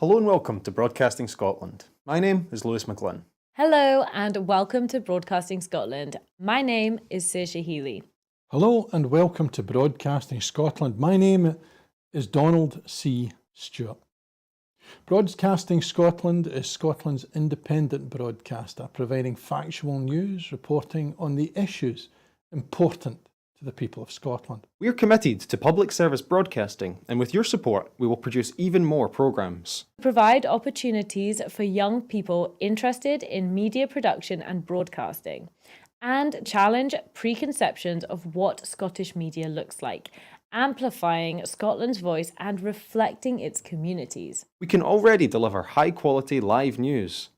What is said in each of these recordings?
Hello and welcome to Broadcasting Scotland. My name is Lewis McGlynn. Hello and welcome to Broadcasting Scotland. My name is Saoirse Healy. Hello and welcome to Broadcasting Scotland. My name is Donald C. Stewart. Broadcasting Scotland is Scotland's independent broadcaster, providing factual news, reporting on the issues important to the people of Scotland. We are committed to public service broadcasting, and with your support, we will produce even more programmes. Provide opportunities for young people interested in media production and broadcasting, and challenge preconceptions of what Scottish media looks like, amplifying Scotland's voice and reflecting its communities. We can already deliver high-quality live news,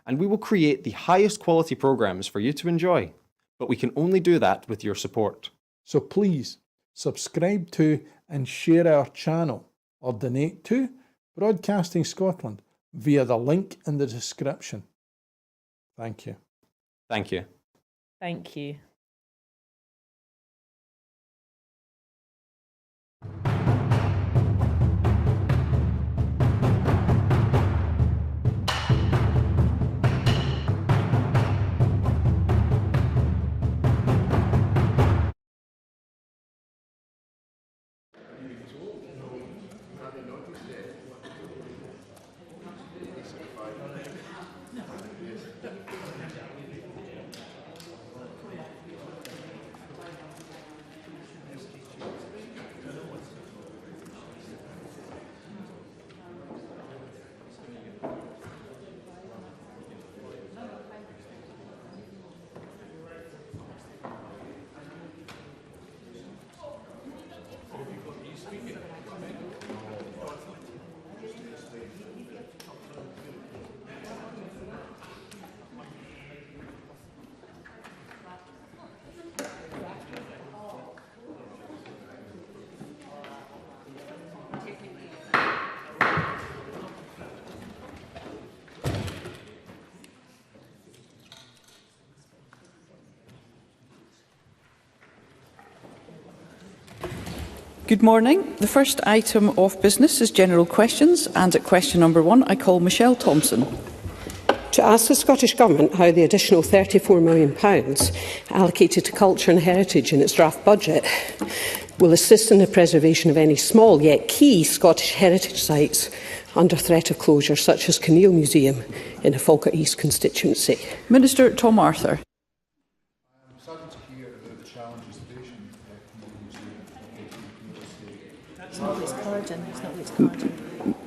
and we will create the highest quality programmes for you to enjoy. But we can only do that with your support. So please subscribe to and share our channel or donate to Broadcasting Scotland via the link in the description. Thank you. Thank you. Thank you. Good morning. The first item of business is general questions, and at question number 1 I call Michelle Thomson. To ask the Scottish Government how the additional £34 million allocated to culture and heritage in its draft budget will assist in the preservation of any small yet key Scottish heritage sites under threat of closure, such as Kinneil Museum in the Falkirk East constituency. Minister Tom Arthur.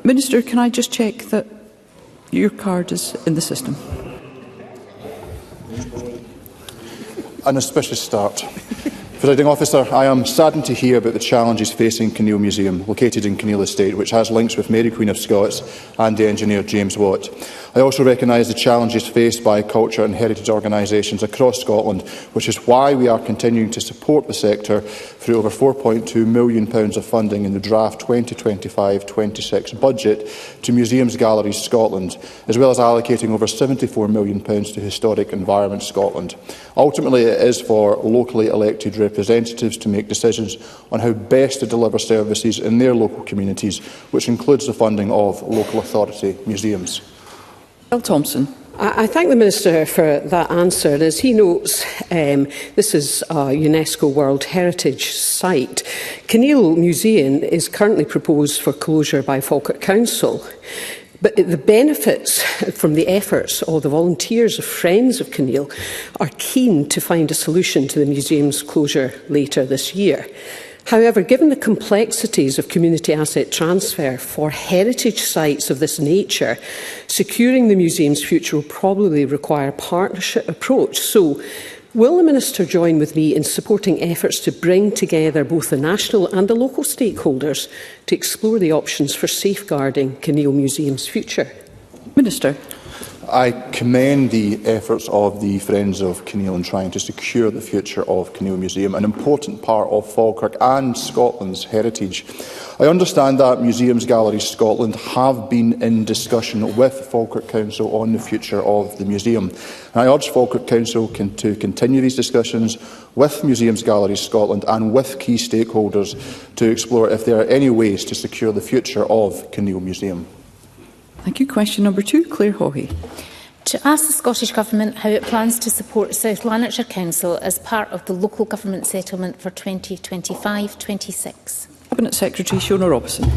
Minister, can I just check that your card is in the system? An auspicious start. Presiding Officer, I am saddened to hear about the challenges facing Kinneil Museum, located in Kinneil Estate, which has links with Mary Queen of Scots and the engineer James Watt. I also recognise the challenges faced by culture and heritage organisations across Scotland, which is why we are continuing to support the sector through over £4.2 million of funding in the draft 2025-26 budget to Museums Galleries Scotland, as well as allocating over £74 million to Historic Environment Scotland. Ultimately, it is for locally elected representatives to make decisions on how best to deliver services in their local communities, which includes the funding of local authority museums. Thomson. I thank the Minister for that answer. As he notes, this is a UNESCO World Heritage Site. Kinneil Museum is currently proposed for closure by Falkirk Council. But the benefits from the efforts of the volunteers of Friends of Kinneil are keen to find a solution to the museum's closure later this year. However, given the complexities of community asset transfer for heritage sites of this nature, securing the museum's future will probably require a partnership approach. So, will the Minister join with me in supporting efforts to bring together both the national and the local stakeholders to explore the options for safeguarding Kinneil Museum's future? Minister. I commend the efforts of the Friends of Kinneil in trying to secure the future of Kinneil Museum, an important part of Falkirk and Scotland's heritage. I understand that Museums Galleries Scotland have been in discussion with Falkirk Council on the future of the museum. And I urge Falkirk Council to continue these discussions with Museums Galleries Scotland and with key stakeholders to explore if there are any ways to secure the future of Kinneil Museum. Thank you. Question number 2, Clare Haughey. To ask the Scottish Government how it plans to support South Lanarkshire Council as part of the local government settlement for 2025-26. Cabinet Secretary Shona Robertson.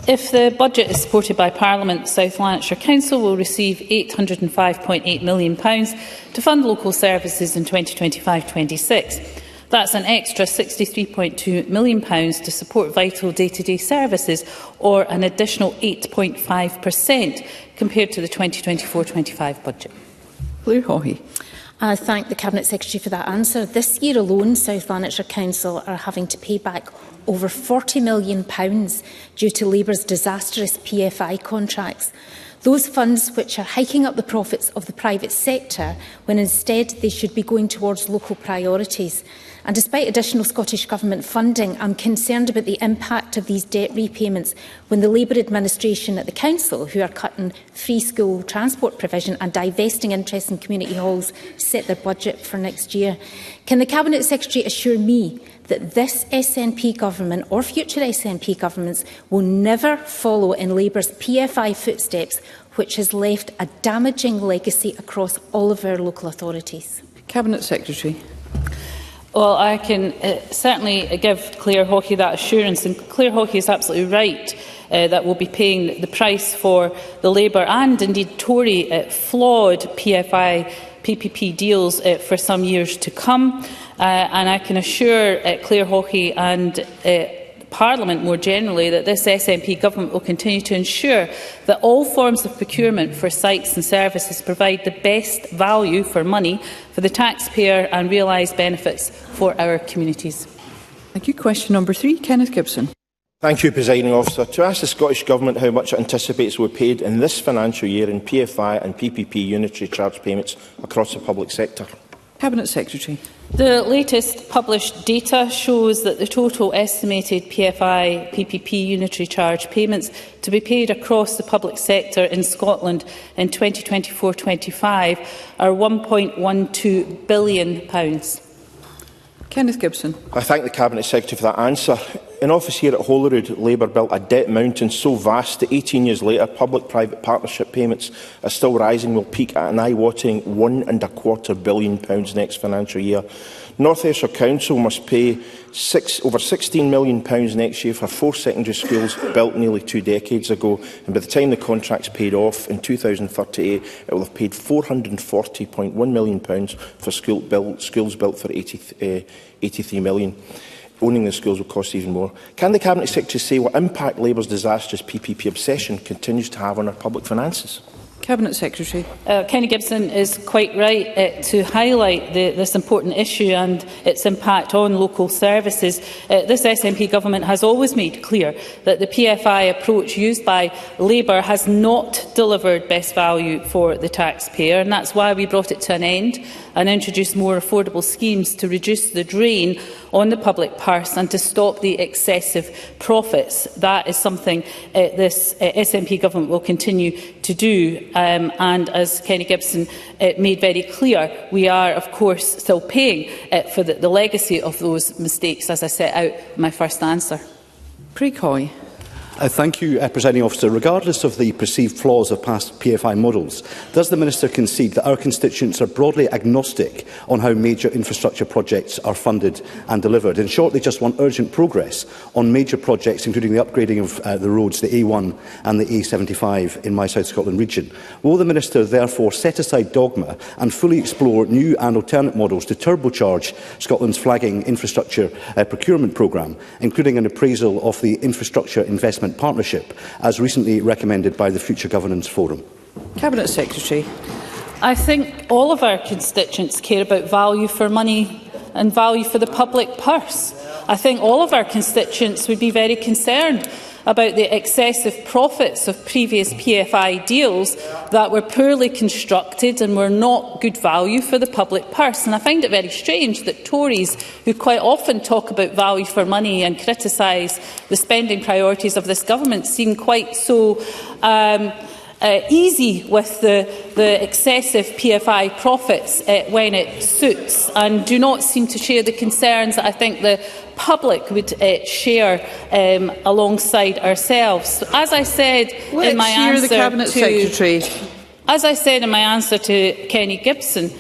If the budget is supported by Parliament, South Lanarkshire Council will receive £805.8 million to fund local services in 2025-26. That's an extra £63.2 million to support vital day-to-day services, or an additional 8.5% compared to the 2024-25 budget. Clare Haughey. I thank the Cabinet Secretary for that answer. This year alone, South Lanarkshire Council are having to pay back over £40 million due to Labour's disastrous PFI contracts. Those funds which are hiking up the profits of the private sector, when instead they should be going towards local priorities. And despite additional Scottish Government funding, I'm concerned about the impact of these debt repayments when the Labour administration at the Council, who are cutting free school transport provision and divesting interest in community halls, set their budget for next year. Can the Cabinet Secretary assure me that this SNP government or future SNP governments will never follow in Labour's PFI footsteps, which has left a damaging legacy across all of our local authorities? Cabinet Secretary. Well, I can certainly give Clare Haughey that assurance, and Clare Haughey is absolutely right that we'll be paying the price for the Labour and indeed Tory flawed PFI PPP deals for some years to come. And I can assure Clare Haughey and Parliament more generally that this SNP government will continue to ensure that all forms of procurement for sites and services provide the best value for money for the taxpayer and realise benefits for our communities. Thank you. Question number 3, Kenneth Gibson. Thank you, Presiding Officer. To ask the Scottish Government how much it anticipates will be paid in this financial year in PFI and PPP unitary charge payments across the public sector. Cabinet Secretary. The latest published data shows that the total estimated PFI PPP unitary charge payments to be paid across the public sector in Scotland in 2024-25 are £1.12 billion. Kenneth Gibson. I thank the Cabinet Secretary for that answer. In office here at Holyrood, Labour built a debt mountain so vast that 18 years later, public-private partnership payments are still rising, will peak at an eye-watering £1.25 billion next financial year. North Ayrshire Council must pay over £16 million next year for 4 secondary schools built nearly 2 decades ago, and by the time the contract's paid off in 2038, it will have paid £440.1 million for schools built for £83 million. Owning the schools will cost even more. Can the Cabinet Secretary say what impact Labour's disastrous PPP obsession continues to have on our public finances? Cabinet Secretary. Kenny Gibson is quite right to highlight this important issue and its impact on local services. This SNP government has always made clear that the PFI approach used by Labour has not delivered best value for the taxpayer, and that's why we brought it to an end and introduced more affordable schemes to reduce the drain on the public purse and to stop the excessive profits. That is something this SNP government will continue to do. And as Kenny Gibson made very clear, we are, of course, still paying for the legacy of those mistakes, as I set out in my first answer. Craig Hoy. Thank you, Presiding Officer. Regardless of the perceived flaws of past PFI models, does the Minister concede that our constituents are broadly agnostic on how major infrastructure projects are funded and delivered? In short, they just want urgent progress on major projects, including the upgrading of the roads, the A1 and the A75 in my South Scotland region. Will the Minister therefore set aside dogma and fully explore new and alternate models to turbocharge Scotland's flagging infrastructure procurement programme, including an appraisal of the infrastructure investment partnership, as recently recommended by the Future Governance Forum? Cabinet Secretary. I think all of our constituents care about value for money and value for the public purse. I think all of our constituents would be very concerned about the excessive profits of previous PFI deals that were poorly constructed and were not good value for the public purse. And I find it very strange that Tories, who quite often talk about value for money and criticise the spending priorities of this government, seem quite so easy with the excessive PFI profits when it suits, and do not seem to share the concerns that I think the public would share alongside ourselves. As I said in my answer to Kenny Gibson,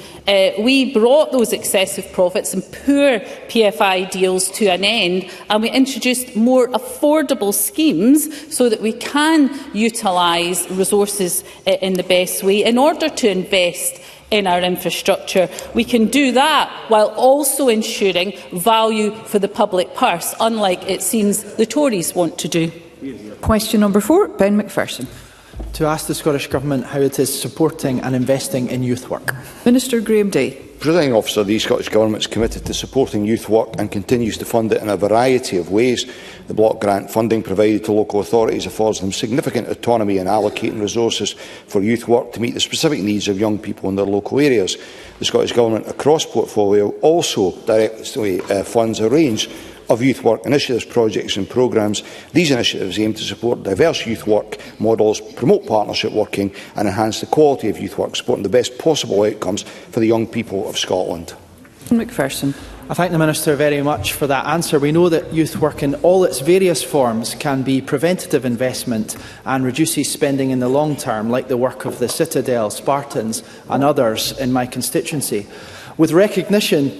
we brought those excessive profits and poor PFI deals to an end, and we introduced more affordable schemes so that we can utilise resources in the best way in order to invest in our infrastructure. We can do that while also ensuring value for the public purse, unlike it seems the Tories want to do. Question number 4, Ben Macpherson. To ask the Scottish Government how it is supporting and investing in youth work. Minister Graham Day. Presiding Officer, the Scottish Government is committed to supporting youth work and continues to fund it in a variety of ways. The block grant funding provided to local authorities affords them significant autonomy in allocating resources for youth work to meet the specific needs of young people in their local areas. The Scottish Government, across portfolio, also directly funds a range of youth work initiatives, projects and programmes. These initiatives aim to support diverse youth work models, promote partnership working and enhance the quality of youth work, supporting the best possible outcomes for the young people of Scotland. Macpherson. I thank the Minister very much for that answer. We know that youth work in all its various forms can be preventative investment and reduces spending in the long term, like the work of the Citadel, Spartans and others in my constituency. With recognition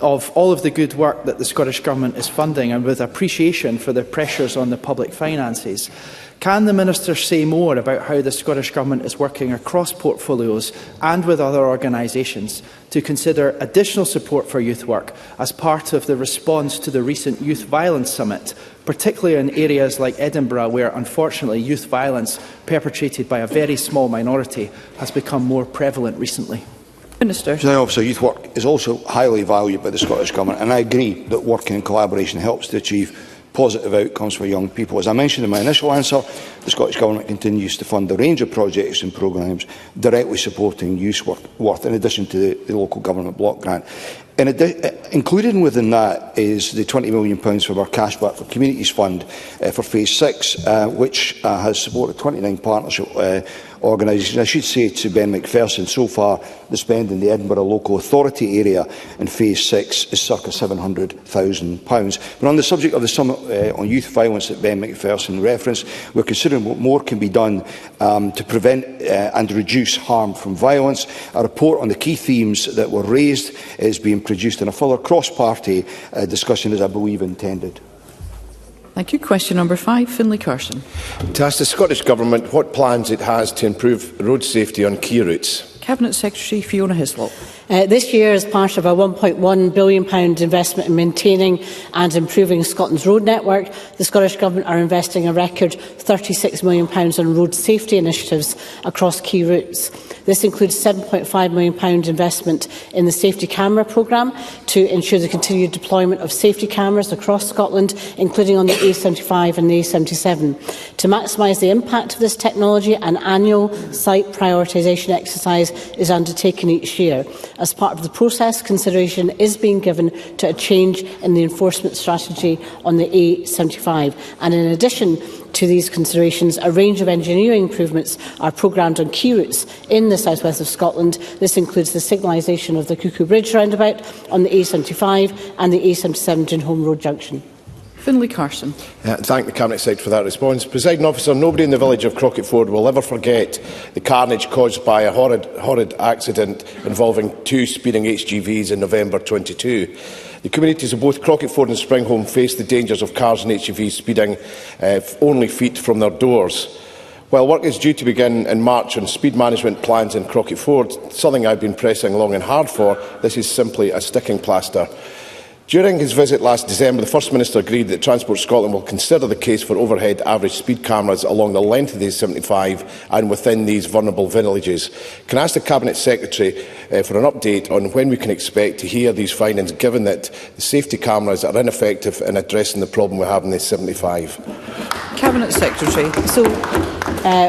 of all of the good work that the Scottish Government is funding and with appreciation for the pressures on the public finances, can the Minister say more about how the Scottish Government is working across portfolios and with other organisations to consider additional support for youth work as part of the response to the recent Youth Violence Summit, particularly in areas like Edinburgh, where unfortunately youth violence perpetrated by a very small minority has become more prevalent recently? Minister. Officer, youth work is also highly valued by the Scottish Government, and I agree that working in collaboration helps to achieve positive outcomes for young people. As I mentioned in my initial answer, the Scottish Government continues to fund a range of projects and programmes directly supporting youth work, in addition to the local government block grant. Included within that is the £20 million from our Cashback for Communities Fund for Phase 6, which has supported 29 partnership organisations. I should say to Ben Macpherson, so far the spend in the Edinburgh local authority area in Phase 6 is circa £700,000. But on the subject of the summit on youth violence that Ben Macpherson referenced, we're considering what more can be done to prevent and reduce harm from violence. A report on the key themes that were raised is being produced in a further cross-party discussion, as I believe intended. Thank you. Question number 5, Finlay Carson. To ask the Scottish Government what plans it has to improve road safety on key routes. Cabinet Secretary Fiona Hislop. This year, as part of our £1.1 billion investment in maintaining and improving Scotland's road network, the Scottish Government are investing a record £36 million on road safety initiatives across key routes. This includes £7.5 million investment in the safety camera programme to ensure the continued deployment of safety cameras across Scotland, including on the A75 and the A77. To maximise the impact of this technology, an annual site prioritisation exercise is undertaken each year. As part of the process, consideration is being given to a change in the enforcement strategy on the A75. And in addition to these considerations, a range of engineering improvements are programmed on key routes in the south-west of Scotland. This includes the signalisation of the Cuckoo Bridge roundabout on the A75 and the A77 Dinholm Road Junction. Finlay Carson. Thank the Cabinet Secretary for that response. Presiding Officer, nobody in the village of Crocketford will ever forget the carnage caused by a horrid accident involving 2 speeding HGVs in November 22. The communities of both Crocketford and Springholm face the dangers of cars and HGVs speeding only feet from their doors. While work is due to begin in March on speed management plans in Crocketford, something I've been pressing long and hard for, this is simply a sticking plaster. During his visit last December, the First Minister agreed that Transport Scotland will consider the case for overhead average speed cameras along the length of the A75 and within these vulnerable villages. Can I ask the Cabinet Secretary for an update on when we can expect to hear these findings, given that the safety cameras are ineffective in addressing the problem we have in the A75? Cabinet Secretary.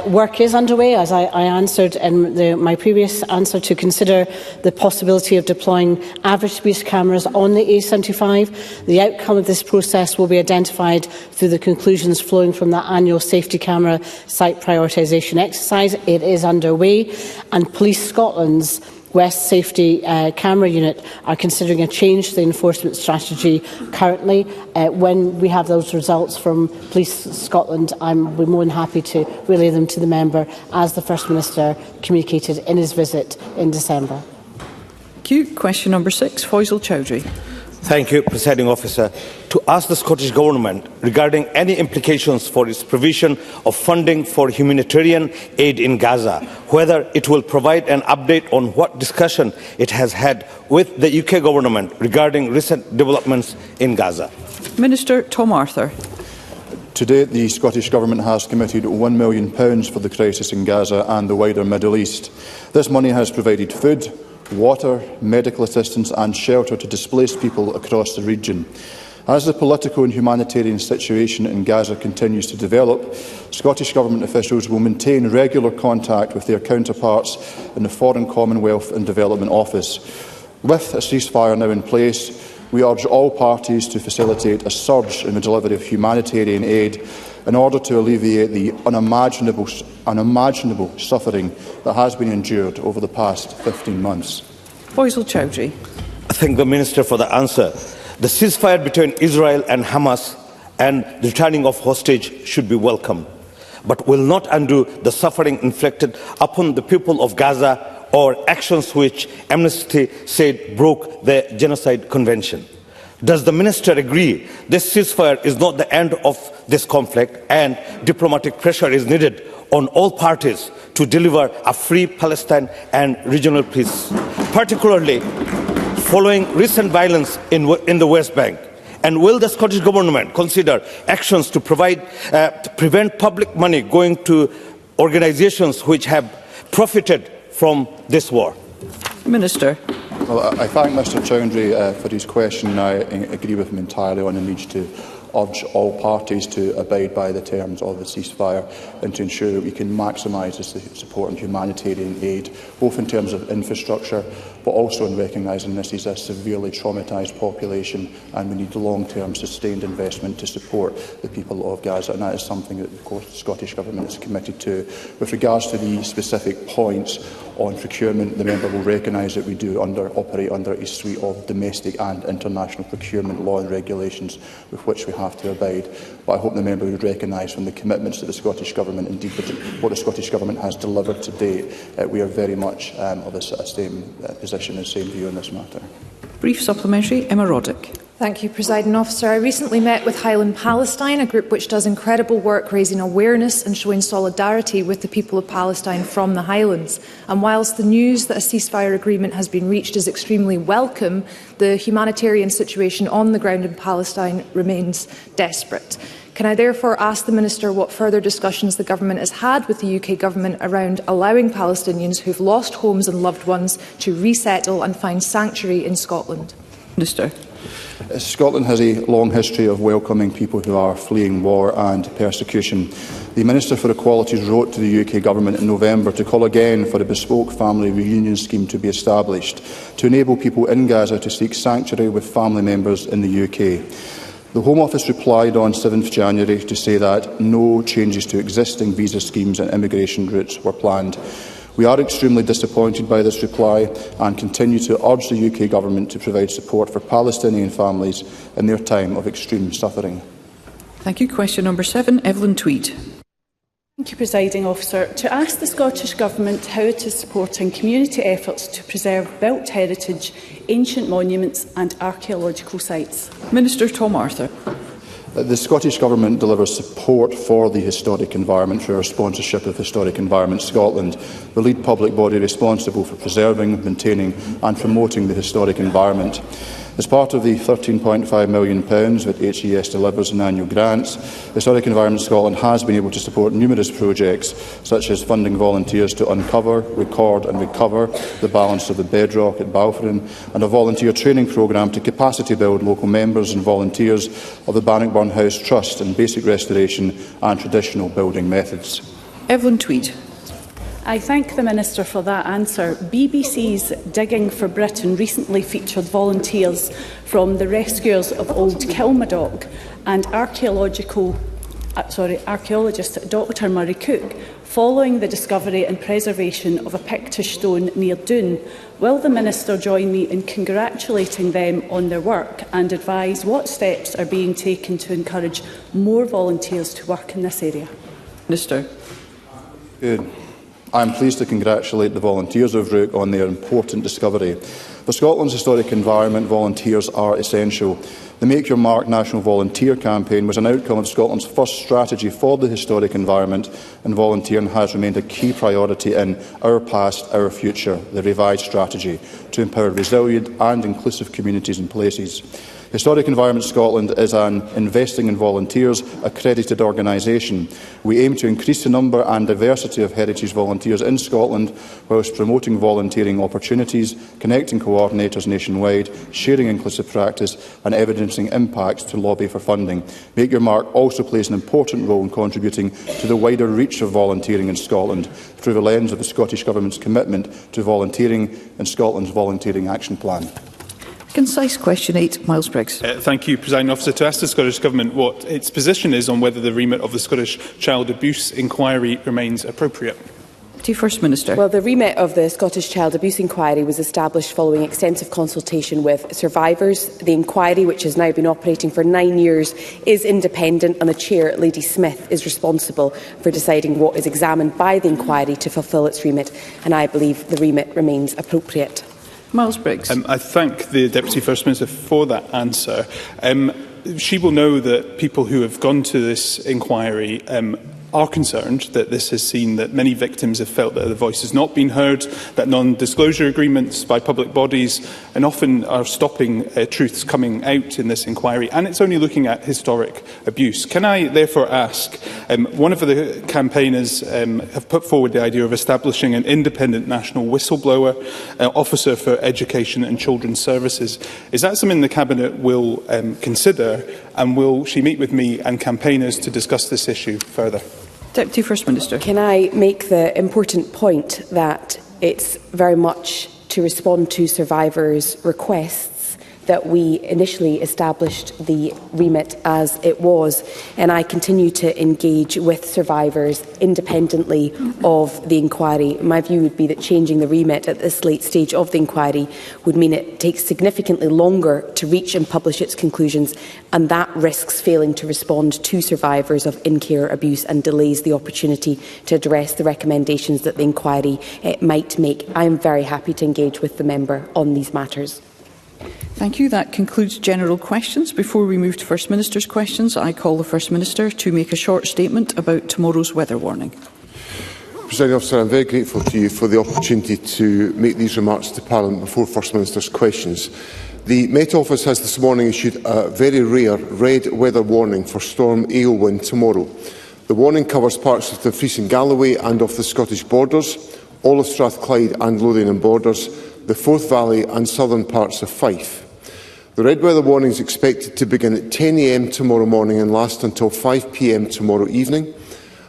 Work is underway, as I answered in my previous answer, to consider the possibility of deploying average speed cameras on the A75. The outcome of this process will be identified through the conclusions flowing from the annual safety camera site prioritisation exercise. It is underway, and Police Scotland's West Safety Camera Unit are considering a change to the enforcement strategy currently. When we have those results from Police Scotland, we'll be more than happy to relay them to the member, as the First Minister communicated in his visit in December. Thank you. Question number 6, Faisal Chowdhury. Thank you, Presiding Officer. To ask the Scottish Government regarding any implications for its provision of funding for humanitarian aid in Gaza, whether it will provide an update on what discussion it has had with the UK Government regarding recent developments in Gaza. Minister Tom Arthur. To date, the Scottish Government has committed £1 million for the crisis in Gaza and the wider Middle East. This money has provided food, water, medical assistance and shelter to displaced people across the region. As the political and humanitarian situation in Gaza continues to develop, Scottish Government officials will maintain regular contact with their counterparts in the Foreign Commonwealth and Development Office. With a ceasefire now in place, we urge all parties to facilitate a surge in the delivery of humanitarian aid in order to alleviate the unimaginable suffering that has been endured over the past 15 months. Faisal Chowdhury. I thank the Minister for the answer. The ceasefire between Israel and Hamas and the returning of hostage should be welcome, but will not undo the suffering inflicted upon the people of Gaza or actions which Amnesty said broke the Genocide Convention. Does the Minister agree this ceasefire is not the end of this conflict and diplomatic pressure is needed on all parties to deliver a free Palestine and regional peace, particularly following recent violence in the West Bank? And will the Scottish Government consider actions to prevent public money going to organisations which have profited from this war? Minister. Well, I thank Mr Chowdhury for his question. I agree with him entirely on the need to urge all parties to abide by the terms of the ceasefire and to ensure that we can maximise the support and humanitarian aid, both in terms of infrastructure, but also in recognising this is a severely traumatised population and we need long-term sustained investment to support the people of Gaza, and that is something that the Scottish Government is committed to. With regards to the specific points on procurement, the member will recognise that we do operate under a suite of domestic and international procurement law and regulations with which we have to abide. But I hope the member would recognise from the commitments that the Scottish Government, indeed what the Scottish Government has delivered to date, we are very much of the same position and same view on this matter. Brief supplementary, Emma Roddick. Thank you, Presiding Officer. I recently met with Highland Palestine, a group which does incredible work raising awareness and showing solidarity with the people of Palestine from the Highlands. And whilst the news that a ceasefire agreement has been reached is extremely welcome, the humanitarian situation on the ground in Palestine remains desperate. Can I therefore ask the Minister what further discussions the Government has had with the UK Government around allowing Palestinians who have lost homes and loved ones to resettle and find sanctuary in Scotland? Minister. Scotland has a long history of welcoming people who are fleeing war and persecution. The Minister for Equalities wrote to the UK Government in November to call again for a bespoke family reunion scheme to be established to enable people in Gaza to seek sanctuary with family members in the UK. The Home Office replied on 7 January to say that no changes to existing visa schemes and immigration routes were planned. We are extremely disappointed by this reply and continue to urge the UK Government to provide support for Palestinian families in their time of extreme suffering. Thank you. Question number 7, Evelyn Tweed. Thank you, Presiding Officer. To ask the Scottish Government how it is supporting community efforts to preserve built heritage, ancient monuments and archaeological sites. Minister Tom Arthur. The Scottish Government delivers support for the historic environment through our sponsorship of Historic Environment Scotland, the lead public body responsible for preserving, maintaining and promoting the historic environment. As part of the £13.5 million that HES delivers in annual grants, Historic Environment Scotland has been able to support numerous projects, such as funding volunteers to uncover, record and recover the balance of the bedrock at Balfron, and a volunteer training programme to capacity build local members and volunteers of the Bannockburn House Trust in basic restoration and traditional building methods. Evelyn Tweed. I thank the Minister for that answer. BBC's Digging for Britain recently featured volunteers from the rescuers of Old Kilmadock and archaeologist Dr Murray Cook following the discovery and preservation of a Pictish stone near Doon. Will the Minister join me in congratulating them on their work and advise what steps are being taken to encourage more volunteers to work in this area? Minister. Good. I am pleased to congratulate the volunteers of Rook on their important discovery. For Scotland's historic environment, volunteers are essential. The Make Your Mark National Volunteer Campaign was an outcome of Scotland's first strategy for the historic environment, and volunteering has remained a key priority in Our Past, Our Future, the revised strategy, to empower resilient and inclusive communities and places. Historic Environment Scotland is an Investing in Volunteers accredited organisation. We aim to increase the number and diversity of heritage volunteers in Scotland, whilst promoting volunteering opportunities, connecting coordinators nationwide, sharing inclusive practice and evidencing impacts to lobby for funding. Make Your Mark also plays an important role in contributing to the wider reach of volunteering in Scotland through the lens of the Scottish Government's commitment to volunteering in Scotland's Volunteering Action Plan. Concise question 8, Miles Briggs. Thank you, Presiding Officer. To ask the Scottish Government what its position is on whether the remit of the Scottish Child Abuse Inquiry remains appropriate. To First Minister. Well, the remit of the Scottish Child Abuse Inquiry was established following extensive consultation with survivors. The inquiry, which has now been operating for 9 years, is independent, and the Chair, Lady Smith, is responsible for deciding what is examined by the inquiry to fulfil its remit, and I believe the remit remains appropriate. Miles Briggs. I thank the Deputy First Minister for that answer. She will know that people who have gone to this inquiry are concerned that this has seen that many victims have felt that their voice has not been heard, that non-disclosure agreements by public bodies and often are stopping truths coming out in this inquiry, and it's only looking at historic abuse. Can I therefore ask, one of the campaigners have put forward the idea of establishing an independent national whistleblower officer for education and children's services. Is that something the Cabinet will consider, and will she meet with me and campaigners to discuss this issue further? Deputy First Minister. Can I make the important point that it's very much to respond to survivors' requests that we initially established the remit as it was, and I continue to engage with survivors independently of the inquiry. My view would be that changing the remit at this late stage of the inquiry would mean it takes significantly longer to reach and publish its conclusions, and that risks failing to respond to survivors of in-care abuse and delays the opportunity to address the recommendations that the inquiry might make. I am very happy to engage with the member on these matters. Thank you. That concludes general questions. Before we move to First Minister's questions, I call the First Minister to make a short statement about tomorrow's weather warning. Presiding Officer, I am very grateful to you for the opportunity to make these remarks to Parliament before First Minister's questions. The Met Office has this morning issued a very rare red weather warning for storm Ailwind tomorrow. The warning covers parts of the Dumfries and Galloway and of the Scottish borders, all of Strathclyde and Lothian borders, the Forth Valley and southern parts of Fife. The red weather warning is expected to begin at 10 a.m. tomorrow morning and last until 5 p.m. tomorrow evening.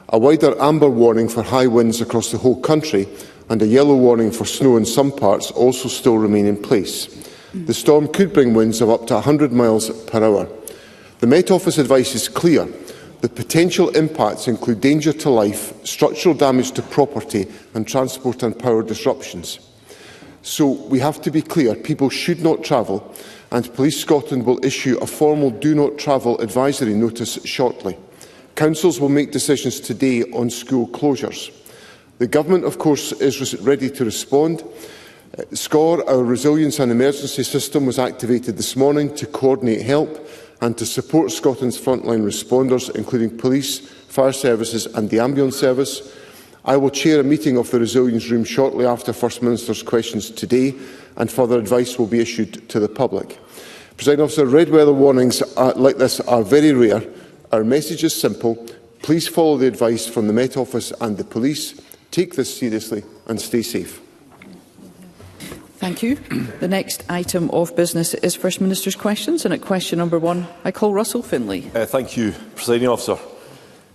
A wider amber warning for high winds across the whole country and a yellow warning for snow in some parts also still remain in place. The storm could bring winds of up to 100 miles per hour. The Met Office advice is clear. The potential impacts include danger to life, structural damage to property and transport and power disruptions. So we have to be clear, people should not travel, and Police Scotland will issue a formal do not travel advisory notice shortly. Councils will make decisions today on school closures. The Government, of course, is ready to respond. SCORE, our resilience and emergency system, was activated this morning to coordinate help and to support Scotland's frontline responders, including police, fire services and the ambulance service. I will chair a meeting of the Resilience Room shortly after First Minister's questions today, and further advice will be issued to the public. Presiding Officer, red weather warnings like this are very rare. Our message is simple. Please follow the advice from the Met Office and the police. Take this seriously and stay safe. Thank you. The next item of business is First Minister's questions, and at question number 1, I call Russell Finlay. Thank you, Presiding Officer.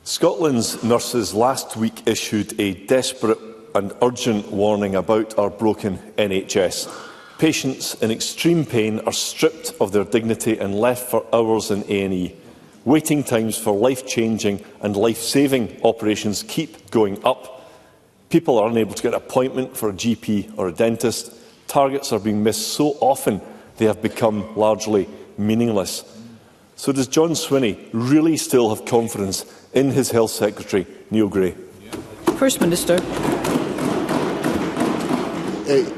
Scotland's nurses last week issued a desperate and urgent warning about our broken NHS. Patients in extreme pain are stripped of their dignity and left for hours in A&E. Waiting times for life-changing and life-saving operations keep going up. People are unable to get an appointment for a GP or a dentist. Targets are being missed so often they have become largely meaningless. So does John Swinney really still have confidence in his Health Secretary, Neil Gray? First Minister.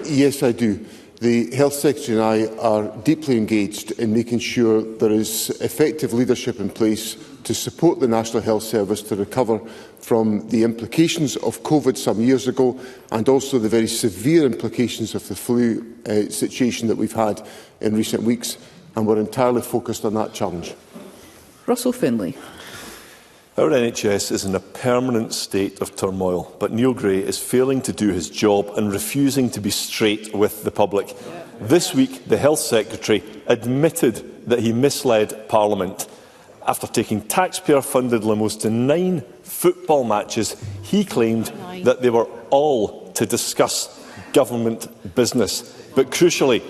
Yes, I do. The Health Secretary and I are deeply engaged in making sure there is effective leadership in place to support the National Health Service to recover from the implications of COVID some years ago and also the very severe implications of the flu situation that we've had in recent weeks. And we're entirely focused on that challenge. Russell Finlay. Our NHS is in a permanent state of turmoil, but Neil Gray is failing to do his job and refusing to be straight with the public. This week, the Health Secretary admitted that he misled Parliament. After taking taxpayer-funded limos to 9 football matches, he claimed that they were all to discuss government business. But crucially,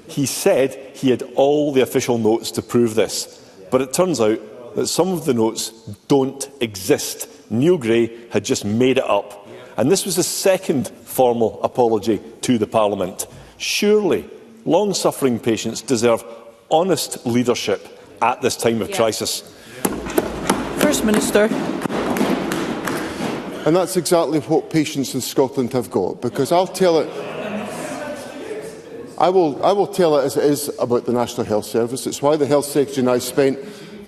he said he had all the official notes to prove this. But it turns out that some of the notes don't exist. Neil Gray had just made it up. And this was the second formal apology to the Parliament. Surely, long-suffering patients deserve honest leadership at this time of crisis. First Minister. And that's exactly what patients in Scotland have got, because I'll tell it. I will tell it as it is about the National Health Service. It's why the Health Secretary and I spent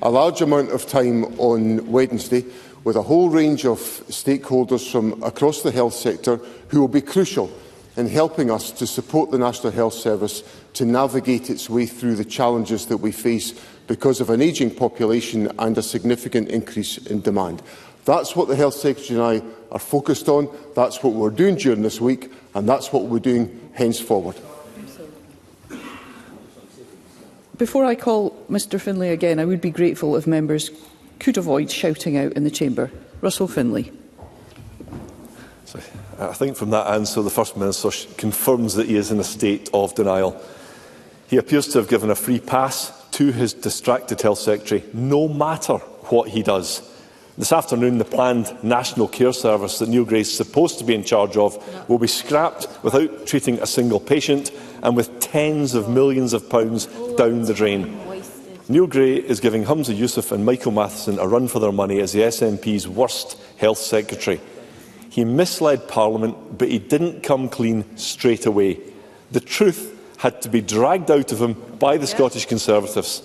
a large amount of time on Wednesday with a whole range of stakeholders from across the health sector who will be crucial in helping us to support the National Health Service to navigate its way through the challenges that we face because of an ageing population and a significant increase in demand. That's what the Health Secretary and I are focused on, that's what we're doing during this week, and that's what we're doing henceforward. Before I call Mr Finlay again, I would be grateful if members could avoid shouting out in the chamber. Russell Finlay. So, I think from that answer, the First Minister confirms that he is in a state of denial. He appears to have given a free pass to his distracted Health Secretary, no matter what he does. This afternoon, the planned National Care Service that Neil Gray is supposed to be in charge of will be scrapped without treating a single patient and with tens of millions of pounds down the drain. Neil Gray is giving Humza Yousaf and Michael Matheson a run for their money as the SNP's worst Health Secretary. He misled Parliament, but he didn't come clean straight away. The truth had to be dragged out of him by the Scottish Conservatives.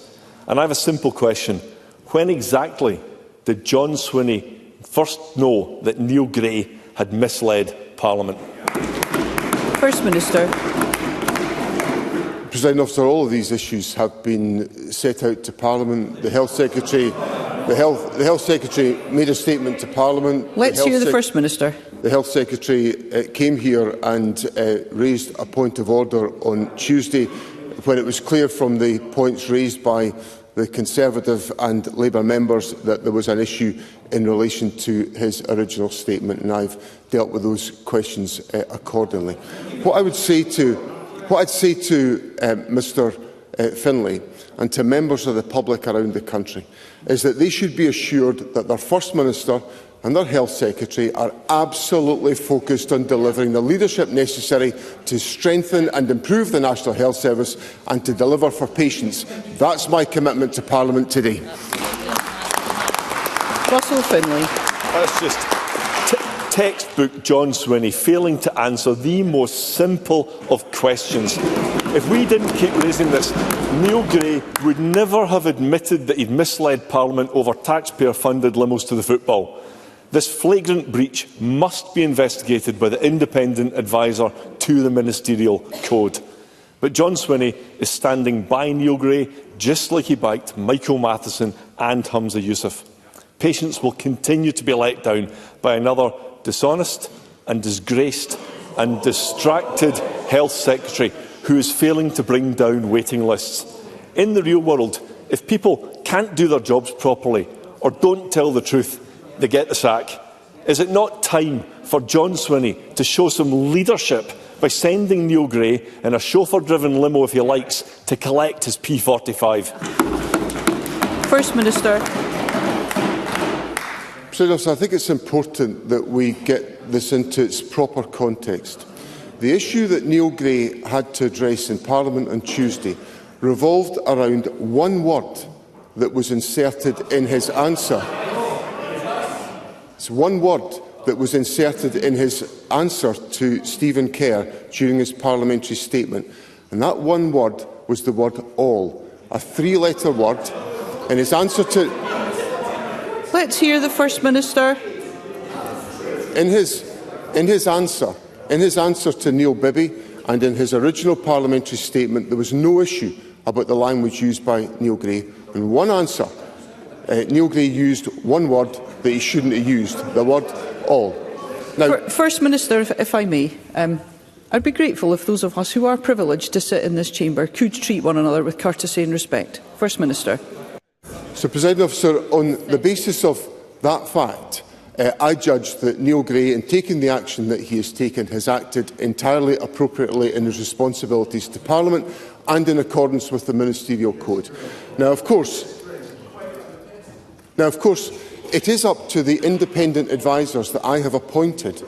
And I have a simple question. When exactly did John Swinney first know that Neil Gray had misled Parliament? First Minister. Presiding Officer, all of these issues have been set out to Parliament. The Health Secretary, the Health Secretary made a statement to Parliament. Let's hear the First Minister. The Health Secretary came here and raised a point of order on Tuesday when it was clear from the points raised by the Conservative and Labour members that there was an issue in relation to his original statement, and I've dealt with those questions accordingly. What I'd say to Mr Finlay and to members of the public around the country is that they should be assured that their First Minister and their Health Secretary are absolutely focused on delivering the leadership necessary to strengthen and improve the National Health Service and to deliver for patients. That's my commitment to Parliament today. Russell Finlay. That's just textbook John Swinney failing to answer the most simple of questions. If we didn't keep raising this, Neil Gray would never have admitted that he'd misled Parliament over taxpayer-funded limos to the football. This flagrant breach must be investigated by the independent adviser to the ministerial code. But John Swinney is standing by Neil Gray just like he backed Michael Matheson and Humza Yousaf. Patients will continue to be let down by another dishonest and disgraced and distracted Health Secretary who is failing to bring down waiting lists. In the real world, if people can't do their jobs properly or don't tell the truth, they get the sack. Is it not time for John Swinney to show some leadership by sending Neil Gray in a chauffeur-driven limo, if he likes, to collect his P45? First Minister. President, I think it's important that we get this into its proper context. The issue that Neil Gray had to address in Parliament on Tuesday revolved around one word that was inserted in his answer. It's one word that was inserted in his answer to Stephen Kerr during his parliamentary statement. And that one word was the word all, a three-letter word. In his answer to... Let's hear the First Minister. In his answer to Neil Bibby and in his original parliamentary statement, there was no issue about the language used by Neil Gray. In one answer, Neil Gray used one word that he shouldn't have used, the word all. Now, First Minister, if I may, I'd be grateful if those of us who are privileged to sit in this chamber could treat one another with courtesy and respect. First Minister. So, Presiding Officer, on the basis of that fact, I judge that Neil Gray, in taking the action that he has taken, has acted entirely appropriately in his responsibilities to Parliament and in accordance with the Ministerial Code. Now, of course, it is up to the independent advisers that I have appointed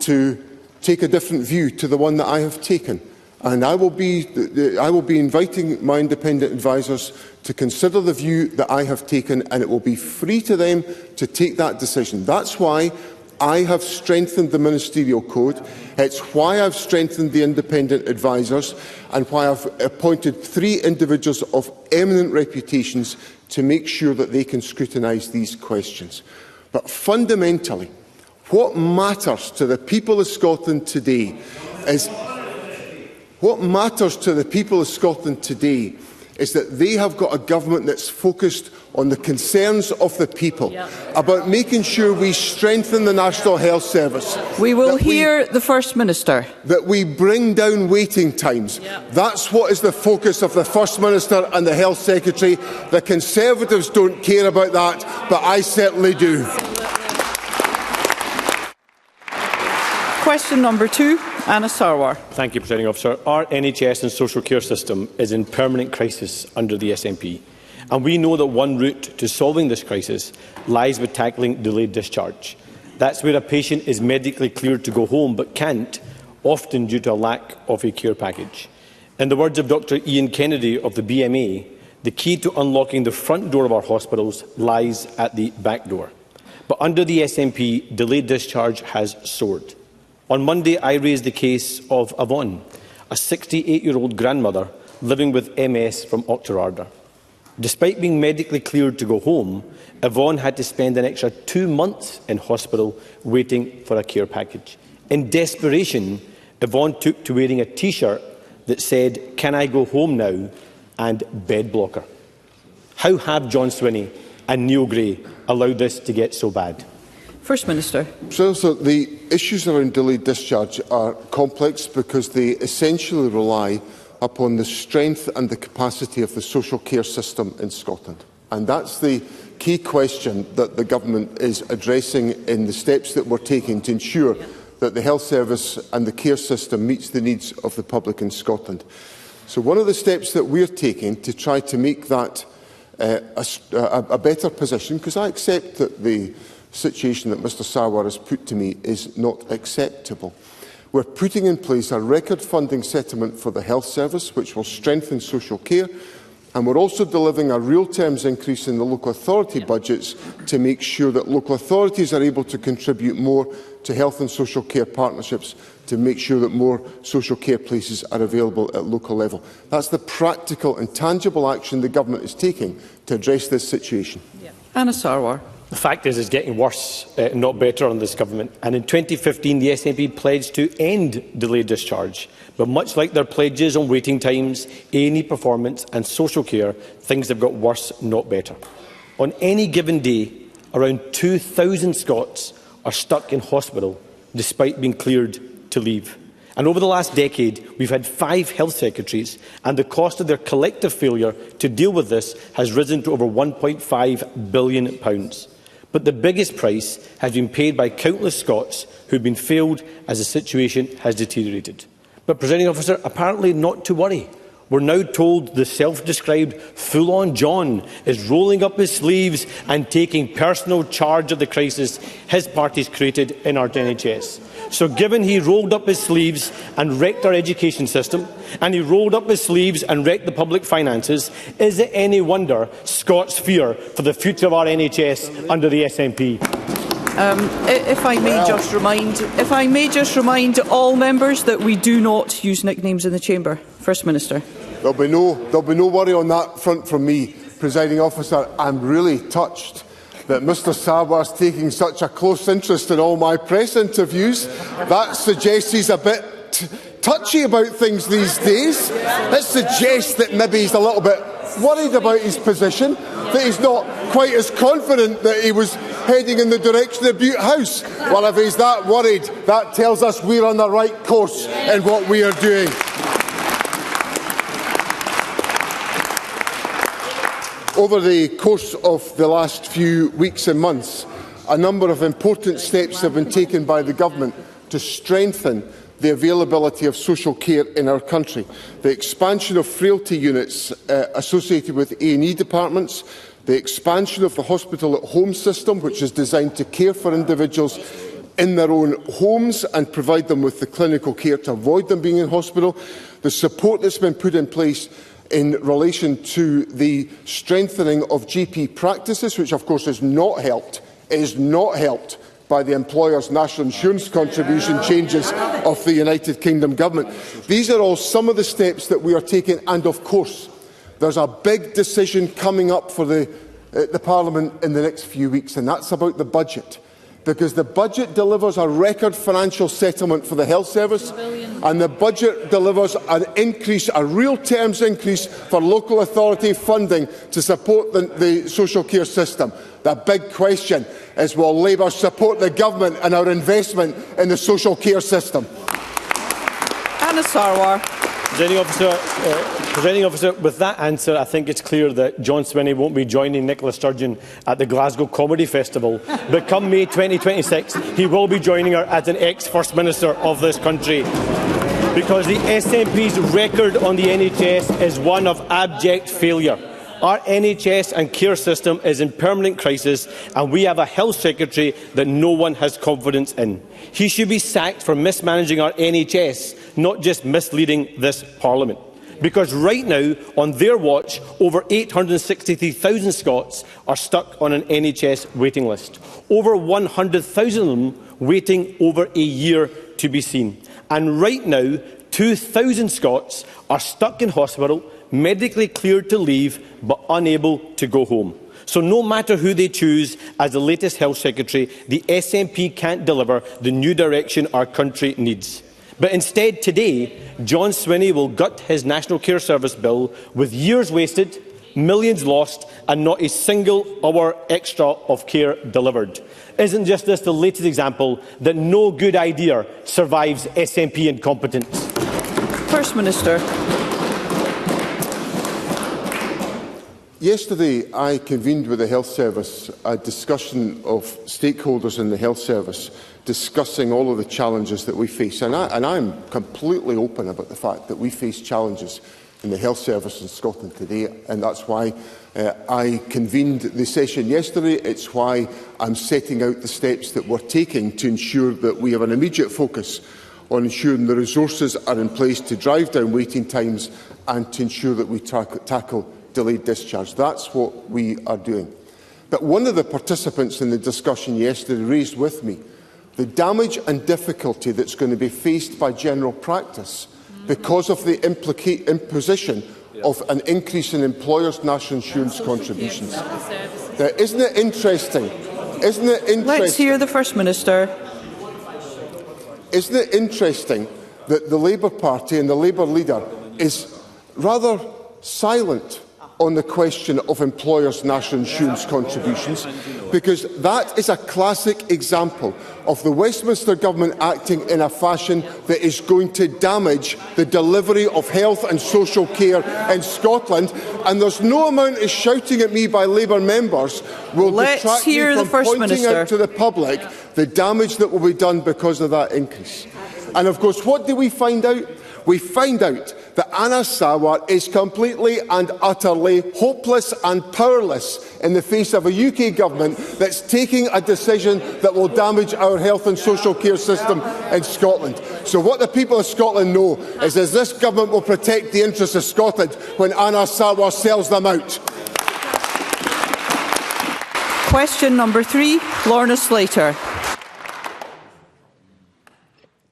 to take a different view to the one that I have taken. And I will be inviting my independent advisers to consider the view that I have taken, and it will be free to them to take that decision. That's why I have strengthened the Ministerial Code. It's why I've strengthened the independent advisers and why I've appointed 3 individuals of eminent reputations to make sure that they can scrutinise these questions. But fundamentally, what matters to the people of Scotland today is that they have got a government that's focused on the concerns of the people, about making sure we strengthen the National Health Service. We will hear the First Minister. That we bring down waiting times. That's what is the focus of the First Minister and the Health Secretary. The Conservatives don't care about that, but I certainly do. Question number 2, Anna Sarwar. Thank you, Presiding Officer. Our NHS and social care system is in permanent crisis under the SNP. And we know that one route to solving this crisis lies with tackling delayed discharge. That's where a patient is medically cleared to go home but can't, often due to a lack of a care package. In the words of Dr. Ian Kennedy of the BMA, the key to unlocking the front door of our hospitals lies at the back door. But under the SNP, delayed discharge has soared. On Monday, I raised the case of Yvonne, a 68-year-old grandmother living with MS from Auchterarder. Despite being medically cleared to go home, Yvonne had to spend an extra 2 months in hospital waiting for a care package. In desperation, Yvonne took to wearing a T-shirt that said, "Can I go home now?" and "bed blocker." How have John Swinney and Neil Gray allowed this to get so bad? First Minister. So the issues around delayed discharge are complex because they essentially rely upon the strength and the capacity of the social care system in Scotland. And that's the key question that the Government is addressing in the steps that we're taking to ensure that the health service and the care system meets the needs of the public in Scotland. So one of the steps that we're taking to try to make that a better position, because I accept that the situation that Mr Sarwar has put to me is not acceptable. We're putting in place a record funding settlement for the health service, which will strengthen social care, and we're also delivering a real terms increase in the local authority budgets to make sure that local authorities are able to contribute more to health and social care partnerships to make sure that more social care places are available at local level. That's the practical and tangible action the Government is taking to address this situation. Anna Sarwar. The fact is, it's getting worse, not better, on this Government. And in 2015, the SNP pledged to end delayed discharge. But much like their pledges on waiting times, A&E performance and social care, things have got worse, not better. On any given day, around 2,000 Scots are stuck in hospital despite being cleared to leave. And over the last decade, we've had 5 health secretaries, and the cost of their collective failure to deal with this has risen to over £1.5 billion. But the biggest price has been paid by countless Scots who have been failed as the situation has deteriorated. But, Presiding Officer, apparently not to worry. We're now told the self-described full-on John is rolling up his sleeves and taking personal charge of the crisis his party's created in our NHS. So given he rolled up his sleeves and wrecked our education system, and he rolled up his sleeves and wrecked the public finances, is it any wonder Scots fear for the future of our NHS under the SNP? If I may just remind all members that we do not use nicknames in the chamber. First Minister. There'll be no worry on that front from me, Presiding Officer. I'm really touched that Mr Sarwar's taking such a close interest in all my press interviews. That suggests he's a bit touchy about things these days. That suggests that maybe he's a little bit worried about his position, that he's not quite as confident that he was heading in the direction of Butte House. Well, if he's that worried, that tells us we're on the right course in what we are doing. Over the course of the last few weeks and months, a number of important steps have been taken by the Government to strengthen the availability of social care in our country. The expansion of frailty units associated with A&E departments, the expansion of the hospital at home system, which is designed to care for individuals in their own homes and provide them with the clinical care to avoid them being in hospital, the support that's been put in place in relation to the strengthening of GP practices, which of course is not helped by the employer's national insurance contribution changes of the United Kingdom Government. These are all some of the steps that we are taking, and of course there's a big decision coming up for the Parliament in the next few weeks, and that's about the budget. Because the budget delivers a record financial settlement for the health service, and the budget delivers an increase, a real terms increase for local authority funding to support the social care system. The big question is, will Labour support the Government and our investment in the social care system? Anna Sarwar. Presiding Officer, with that answer, I think it's clear that John Swinney won't be joining Nicola Sturgeon at the Glasgow Comedy Festival. But come May 2026, he will be joining her as an ex-First Minister of this country. Because the SNP's record on the NHS is one of abject failure. Our NHS and care system is in permanent crisis, and we have a Health Secretary that no one has confidence in. He should be sacked for mismanaging our NHS, not just misleading this Parliament. Because right now, on their watch, over 863,000 Scots are stuck on an NHS waiting list. Over 100,000 of them waiting over a year to be seen. And right now, 2,000 Scots are stuck in hospital, medically cleared to leave, but unable to go home. So no matter who they choose as the latest Health Secretary, the SNP can't deliver the new direction our country needs. But instead, today, John Swinney will gut his National Care Service bill with years wasted, millions lost, and not a single hour extra of care delivered. Isn't just this the latest example that no good idea survives SNP incompetence? First Minister. Yesterday, I convened with the Health Service a discussion of stakeholders in the Health Service discussing all of the challenges that we face. And I'm completely open about the fact that we face challenges in the Health Service in Scotland today, and that's why I convened the session yesterday. It's why I'm setting out the steps that we're taking to ensure that we have an immediate focus on ensuring the resources are in place to drive down waiting times and to ensure that we tackle delayed discharge. That's what we are doing. But one of the participants in the discussion yesterday raised with me the damage and difficulty that's going to be faced by general practice because of the imposition of an increase in employers' national insurance contributions. Now, isn't it interesting? Let's hear the First Minister. Isn't it interesting that the Labour Party and the Labour leader is rather silent on the question of employers' national insurance contributions, because that is a classic example of the Westminster Government acting in a fashion that is going to damage the delivery of health and social care in Scotland. And there's no amount of shouting at me by Labour members will detract me from pointing out to the public the damage that will be done because of that increase. And of course, what do we find out? We find out that Anas Sarwar is completely and utterly hopeless and powerless in the face of a UK government that's taking a decision that will damage our health and social care system in Scotland. So what the people of Scotland know is that this government will protect the interests of Scotland when Anas Sarwar sells them out. Question number 3, Lorna Slater.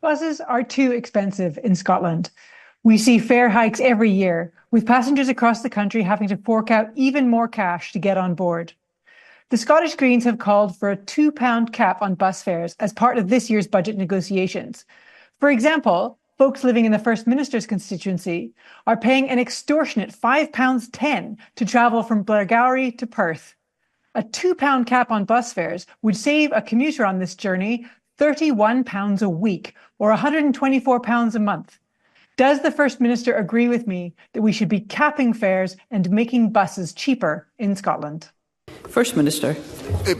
Buses are too expensive in Scotland. We see fare hikes every year, with passengers across the country having to fork out even more cash to get on board. The Scottish Greens have called for a £2 cap on bus fares as part of this year's budget negotiations. For example, folks living in the First Minister's constituency are paying an extortionate £5.10 to travel from Blairgowrie to Perth. A £2 cap on bus fares would save a commuter on this journey £31 a week, or £124 a month. Does the First Minister agree with me that we should be capping fares and making buses cheaper in Scotland? First Minister.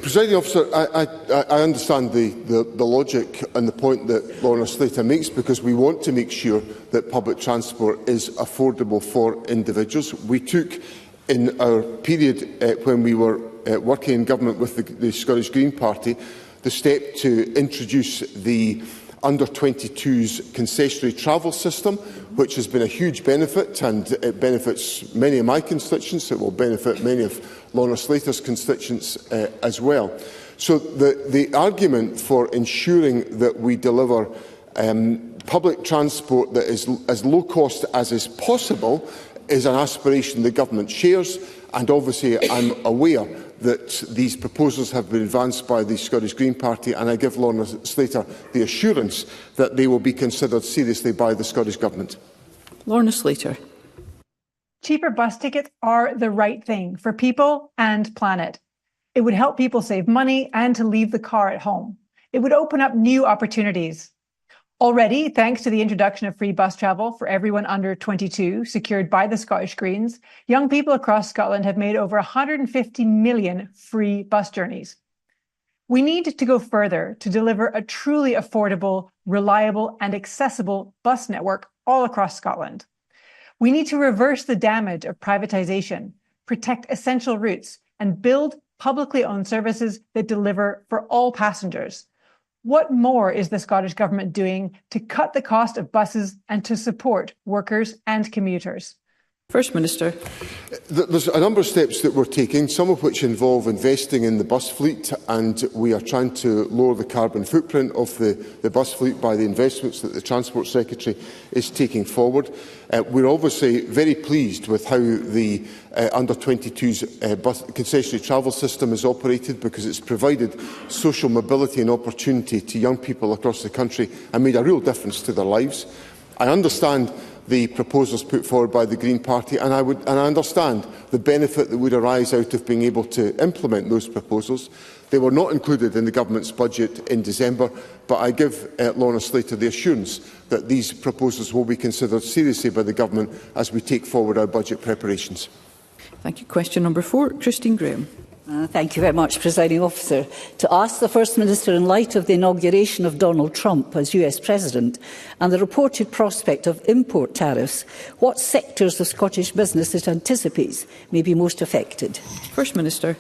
Presiding Officer, I understand the logic and the point that Lorna Slater makes, because we want to make sure that public transport is affordable for individuals. We took, in our period when we were working in government with the Scottish Green Party, the step to introduce the under-22s concessionary travel system, which has been a huge benefit, and it benefits many of my constituents. It will benefit many of Lorna Slater's constituents as well. So the argument for ensuring that we deliver public transport that is as low cost as is possible is an aspiration the government shares, and obviously I'm aware that these proposals have been advanced by the Scottish Green Party, and I give Lorna Slater the assurance that they will be considered seriously by the Scottish Government. Lorna Slater. Cheaper bus tickets are the right thing for people and planet. It would help people save money and to leave the car at home. It would open up new opportunities. Already, thanks to the introduction of free bus travel for everyone under 22, secured by the Scottish Greens, young people across Scotland have made over 150 million free bus journeys. We need to go further to deliver a truly affordable, reliable and accessible bus network all across Scotland. We need to reverse the damage of privatisation, protect essential routes and build publicly owned services that deliver for all passengers. What more is the Scottish Government doing to cut the cost of buses and to support workers and commuters? First Minister. There's a number of steps that we're taking, some of which involve investing in the bus fleet, and we are trying to lower the carbon footprint of the bus fleet by the investments that the Transport Secretary is taking forward. We're obviously very pleased with how the under-22s bus concessionary travel system is operated, because it's provided social mobility and opportunity to young people across the country and made a real difference to their lives. I understand the proposals put forward by the Green Party, and I understand the benefit that would arise out of being able to implement those proposals. They were not included in the Government's budget in December, but I give Lorna Slater the assurance that these proposals will be considered seriously by the Government as we take forward our budget preparations. Thank you. Question number 4, Christine Graham. Thank you very much, Presiding Officer. To ask the First Minister, in light of the inauguration of Donald Trump as US President and the reported prospect of import tariffs, what sectors of Scottish business it anticipates may be most affected? First Minister.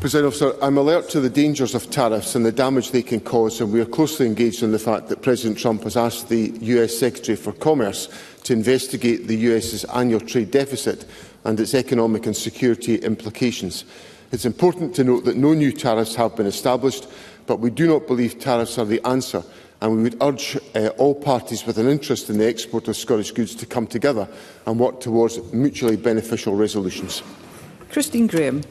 President Officer, I'm alert to the dangers of tariffs and the damage they can cause, and we are closely engaged in the fact that President Trump has asked the US Secretary for Commerce to investigate the US's annual trade deficit and its economic and security implications. It's important to note that no new tariffs have been established, but we do not believe tariffs are the answer, and we would urge all parties with an interest in the export of Scottish goods to come together and work towards mutually beneficial resolutions. Christine Graham.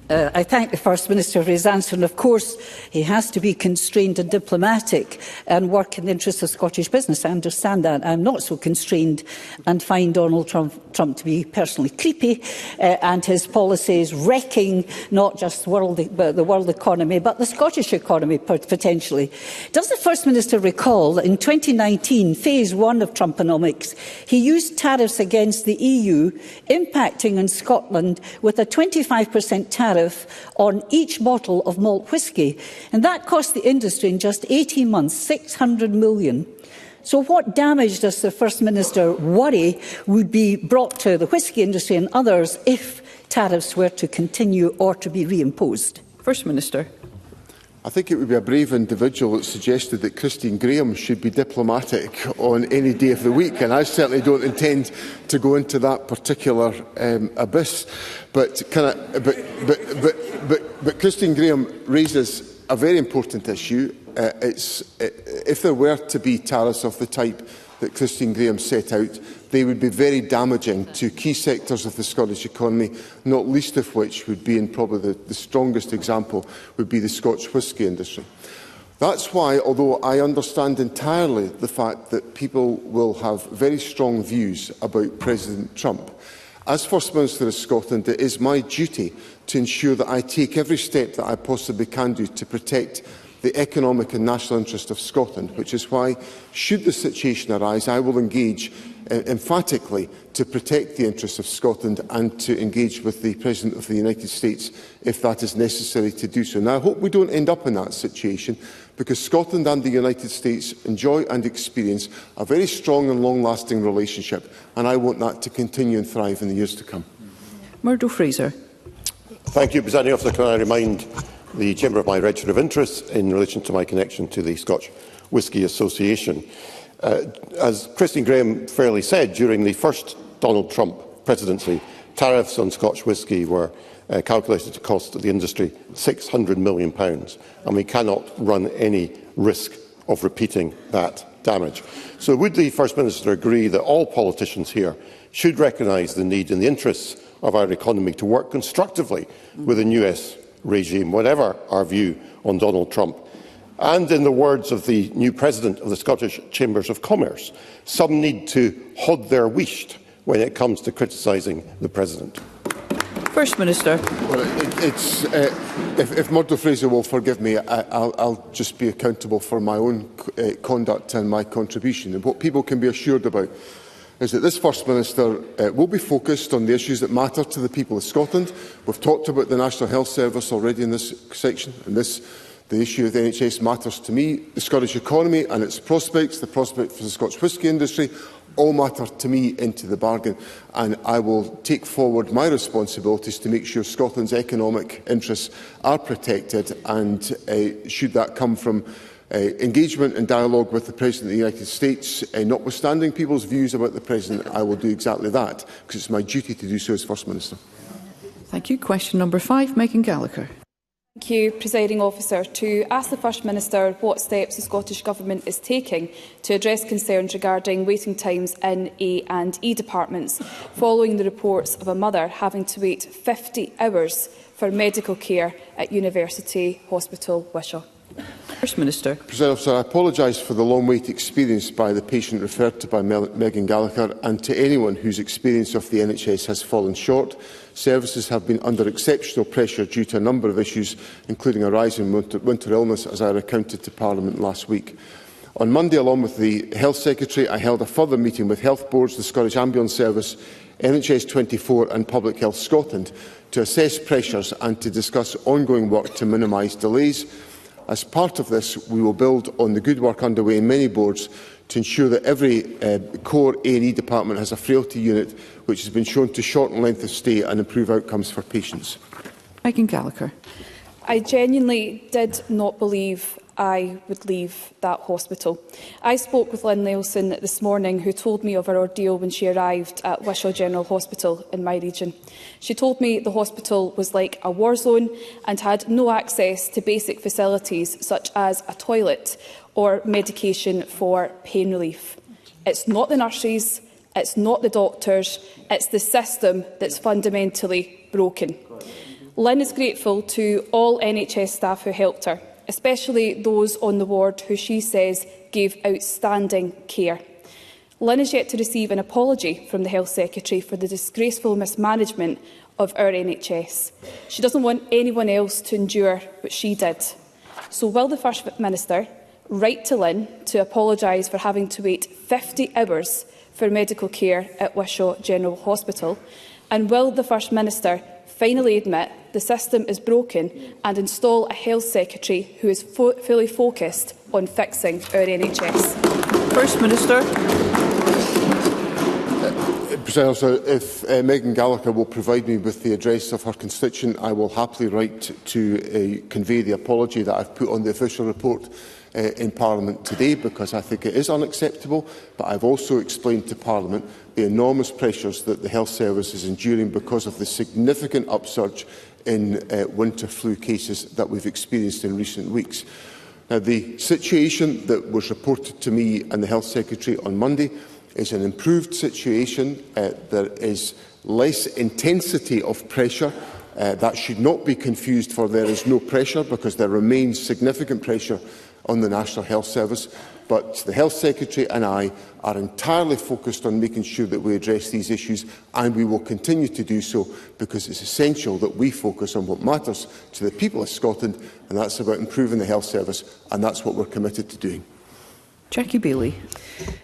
I thank the First Minister for his answer, and of course he has to be constrained and diplomatic and work in the interests of Scottish business. I understand that. I'm not so constrained and find Donald Trump to be personally creepy and his policies wrecking not just the world economy but the Scottish economy potentially. Does the First Minister recall that in 2019, phase 1 of Trumponomics, he used tariffs against the EU impacting on Scotland with a 25% tariff on each bottle of malt whisky, and that cost the industry in just 18 months $600 million. So what damage does the First Minister worry would be brought to the whisky industry and others if tariffs were to continue or to be reimposed? First Minister. I think it would be a brave individual that suggested that Christine Graham should be diplomatic on any day of the week, and I certainly don't intend to go into that particular abyss. But Christine Graham raises a very important issue. If there were to be tariffs of the type that Christine Graham set out, they would be very damaging to key sectors of the Scottish economy, not least of which would be, and probably the strongest example, would be the Scotch whisky industry. That's why, although I understand entirely the fact that people will have very strong views about President Trump, as First Minister of Scotland, it is my duty to ensure that I take every step that I possibly can do to protect the economic and national interest of Scotland, which is why, should the situation arise, I will engage emphatically to protect the interests of Scotland and to engage with the President of the United States if that is necessary to do so. Now, I hope we don't end up in that situation, because Scotland and the United States enjoy and experience a very strong and long-lasting relationship, and I want that to continue and thrive in the years to come. Murdo Fraser. Thank you, Presiding Officer. Can I remind the Chamber of my register of interest in relation to my connection to the Scotch Whisky Association? As Christine Graham fairly said, during the first Donald Trump presidency, tariffs on Scotch whisky were calculated to cost the industry £600 million, and we cannot run any risk of repeating that damage. So would the First Minister agree that all politicians here should recognise the need in the interests of our economy to work constructively with the US regime, whatever our view on Donald Trump? And in the words of the new President of the Scottish Chambers of Commerce, some need to hod their wheesht when it comes to criticising the President. First Minister. Well, if Murdo Fraser will forgive me, I'll just be accountable for my own conduct and my contribution. And what people can be assured about is that this First Minister will be focused on the issues that matter to the people of Scotland. We've talked about the National Health Service already in this section, and the issue of the NHS matters to me. The Scottish economy and its prospects, the prospect for the Scotch whisky industry, all matter to me into the bargain, and I will take forward my responsibilities to make sure Scotland's economic interests are protected, and should that come from engagement and dialogue with the President of the United States, notwithstanding people's views about the President, I will do exactly that, because it's my duty to do so as First Minister. Thank you. Question number 5, Megan Gallagher. Thank you, Presiding Officer. To ask the First Minister what steps the Scottish Government is taking to address concerns regarding waiting times in A and E departments, following the reports of a mother having to wait 50 hours for medical care at University Hospital Wishaw. First Minister. President Officer, I apologise for the long wait experienced by the patient referred to by Megan Gallagher, and to anyone whose experience of the NHS has fallen short. Services have been under exceptional pressure due to a number of issues, including a rise in winter illness, as I recounted to Parliament last week. On Monday, along with the Health Secretary, I held a further meeting with health boards, the Scottish Ambulance Service, NHS 24 and Public Health Scotland to assess pressures and to discuss ongoing work to minimise delays. As part of this, we will build on the good work underway in many boards to ensure that every core A&E department has a frailty unit which has been shown to shorten length of stay and improve outcomes for patients. Megan Gallagher. I genuinely did not believe I would leave that hospital. I spoke with Lynn Nielsen this morning, who told me of her ordeal when she arrived at Wishaw General Hospital in my region. She told me the hospital was like a war zone and had no access to basic facilities such as a toilet or medication for pain relief. It's not the nurses, it's not the doctors, it's the system that's fundamentally broken. Lynn is grateful to all NHS staff who helped her, especially those on the ward who she says gave outstanding care. Lynn is yet to receive an apology from the Health Secretary for the disgraceful mismanagement of our NHS. She doesn't want anyone else to endure what she did. So will the First Minister write to Lynn to apologise for having to wait 50 hours for medical care at Wishaw General Hospital? And will the First Minister finally admit the system is broken and install a Health Secretary who is fully focused on fixing our NHS? First Minister. President Officer, if Megan Gallagher will provide me with the address of her constituent, I will happily write to convey the apology that I've put on the official report in Parliament today, because I think it is unacceptable. But I've also explained to Parliament the enormous pressures that the health service is enduring because of the significant upsurge in winter flu cases that we've experienced in recent weeks. Now, the situation that was reported to me and the Health Secretary on Monday is an improved situation. There is less intensity of pressure. That should not be confused for there is no pressure, because there remains significant pressure on the National Health Service. But the Health Secretary and I are entirely focused on making sure that we address these issues, and we will continue to do so, because it's essential that we focus on what matters to the people of Scotland, and that's about improving the health service, and that's what we're committed to doing. Jackie Baillie.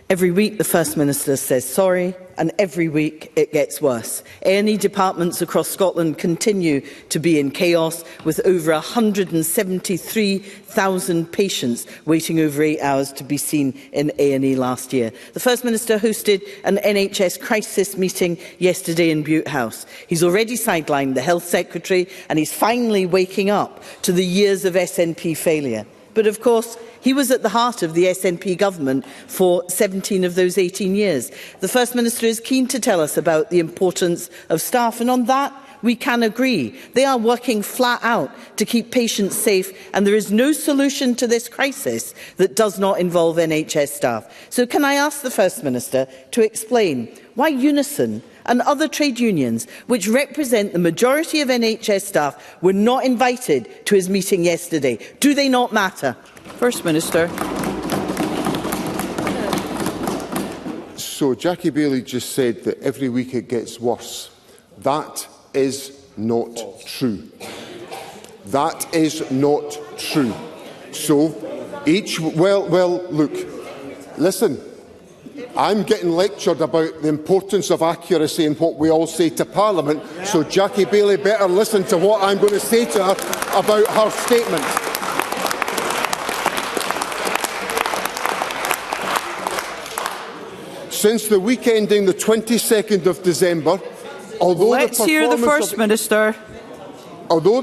Every week the First Minister says sorry, and every week it gets worse. A&E departments across Scotland continue to be in chaos, with over 173,000 patients waiting over 8 hours to be seen in A&E last year. The First Minister hosted an NHS crisis meeting yesterday in Bute House. He's already sidelined the Health Secretary, and he's finally waking up to the years of SNP failure. But of course, he was at the heart of the SNP government for 17 of those 18 years. The First Minister is keen to tell us about the importance of staff, and on that we can agree. They are working flat out to keep patients safe, and there is no solution to this crisis that does not involve NHS staff. So can I ask the First Minister to explain why Unison and other trade unions, which represent the majority of NHS staff, were not invited to his meeting yesterday? Do they not matter? First Minister. So Jackie Baillie just said that every week it gets worse. That is not true. That is not true. So look, listen. I'm getting lectured about the importance of accuracy in what we all say to Parliament, so Jackie Baillie better listen to what I'm going to say to her about her statement. Since the week ending the 22nd of December, Let's hear the First Minister. Although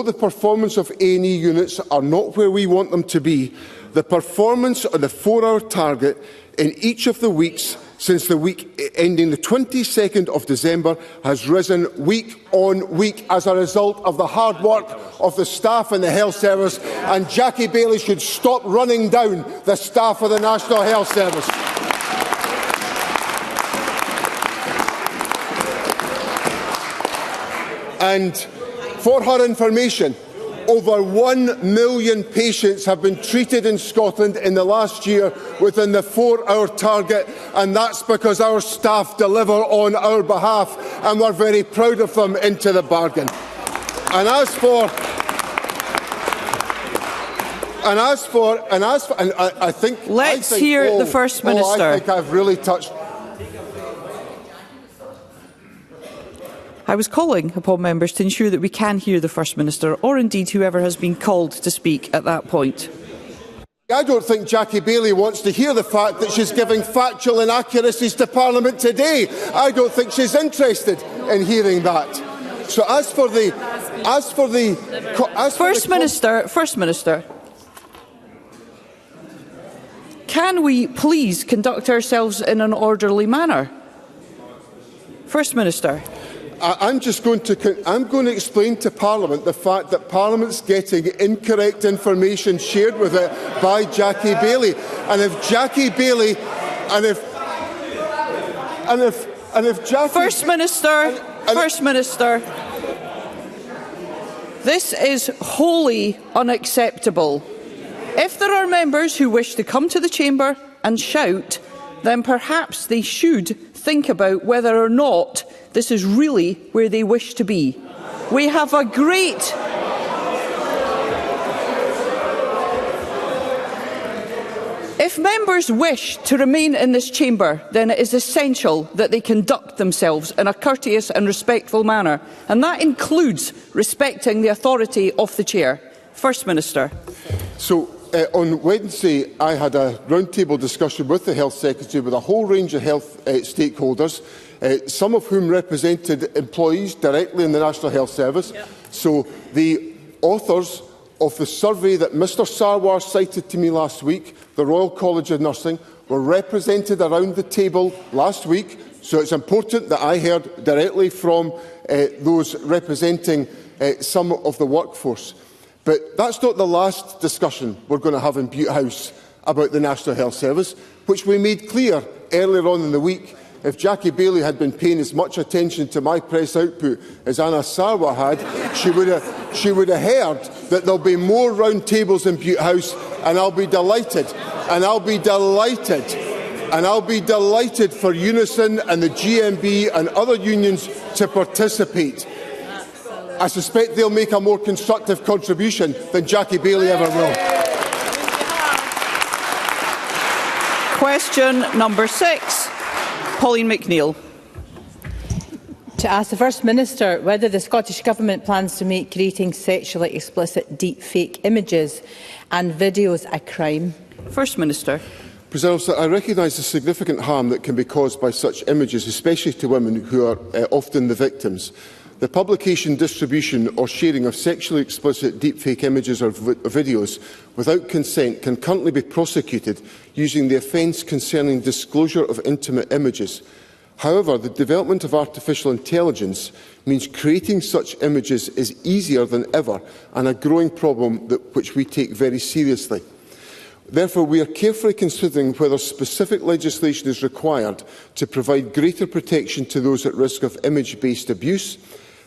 the performance of A&E units are not where we want them to be, the performance of the 4-hour target in each of the weeks since the week ending the 22nd of December has risen week on week as a result of the hard work of the staff in the health service, and Jackie Baillie should stop running down the staff of the National Health Service. And for her information, over 1 million patients have been treated in Scotland in the last year within the 4-hour target, and that's because our staff deliver on our behalf, and we're very proud of them into the bargain. Let's hear the First Minister. I think I've really touched. I was calling upon members to ensure that we can hear the First Minister, or indeed whoever has been called to speak at that point. I don't think Jackie Baillie wants to hear the fact that she's giving factual inaccuracies to Parliament today. I don't think she's interested in hearing that. So First Minister, can we please conduct ourselves in an orderly manner? First Minister. I'm going to explain to Parliament the fact that Parliament's getting incorrect information shared with it by Jackie Baillie, and if Jackie Baillie, First Minister. This is wholly unacceptable. If there are members who wish to come to the chamber and shout, then perhaps they should think about whether or not this is really where they wish to be. We have a great... If members wish to remain in this chamber, then it is essential that they conduct themselves in a courteous and respectful manner, and that includes respecting the authority of the Chair. First Minister. So, on Wednesday, I had a roundtable discussion with the Health Secretary with a whole range of health stakeholders, some of whom represented employees directly in the National Health Service. Yep. So the authors of the survey that Mr Sarwar cited to me last week, the Royal College of Nursing, were represented around the table last week. So it's important that I heard directly from those representing some of the workforce. But that's not the last discussion we're going to have in Butte House about the National Health Service, which we made clear earlier on in the week. If Jackie Baillie had been paying as much attention to my press output as Anna Sarwar had, she would have heard that there'll be more round tables in Butte House, and I'll be delighted. And I'll be delighted. And I'll be delighted for Unison and the GMB and other unions to participate. I suspect they'll make a more constructive contribution than Jackie Baillie ever will. Question number 6. Pauline McNeill. To ask the First Minister whether the Scottish Government plans to make creating sexually explicit deep-fake images and videos a crime. First Minister. President Officer, I recognise the significant harm that can be caused by such images, especially to women who are often the victims. The publication, distribution or sharing of sexually explicit deepfake images or videos without consent can currently be prosecuted using the offence concerning disclosure of intimate images. However, the development of artificial intelligence means creating such images is easier than ever and a growing problem which we take very seriously. Therefore, we are carefully considering whether specific legislation is required to provide greater protection to those at risk of image-based abuse.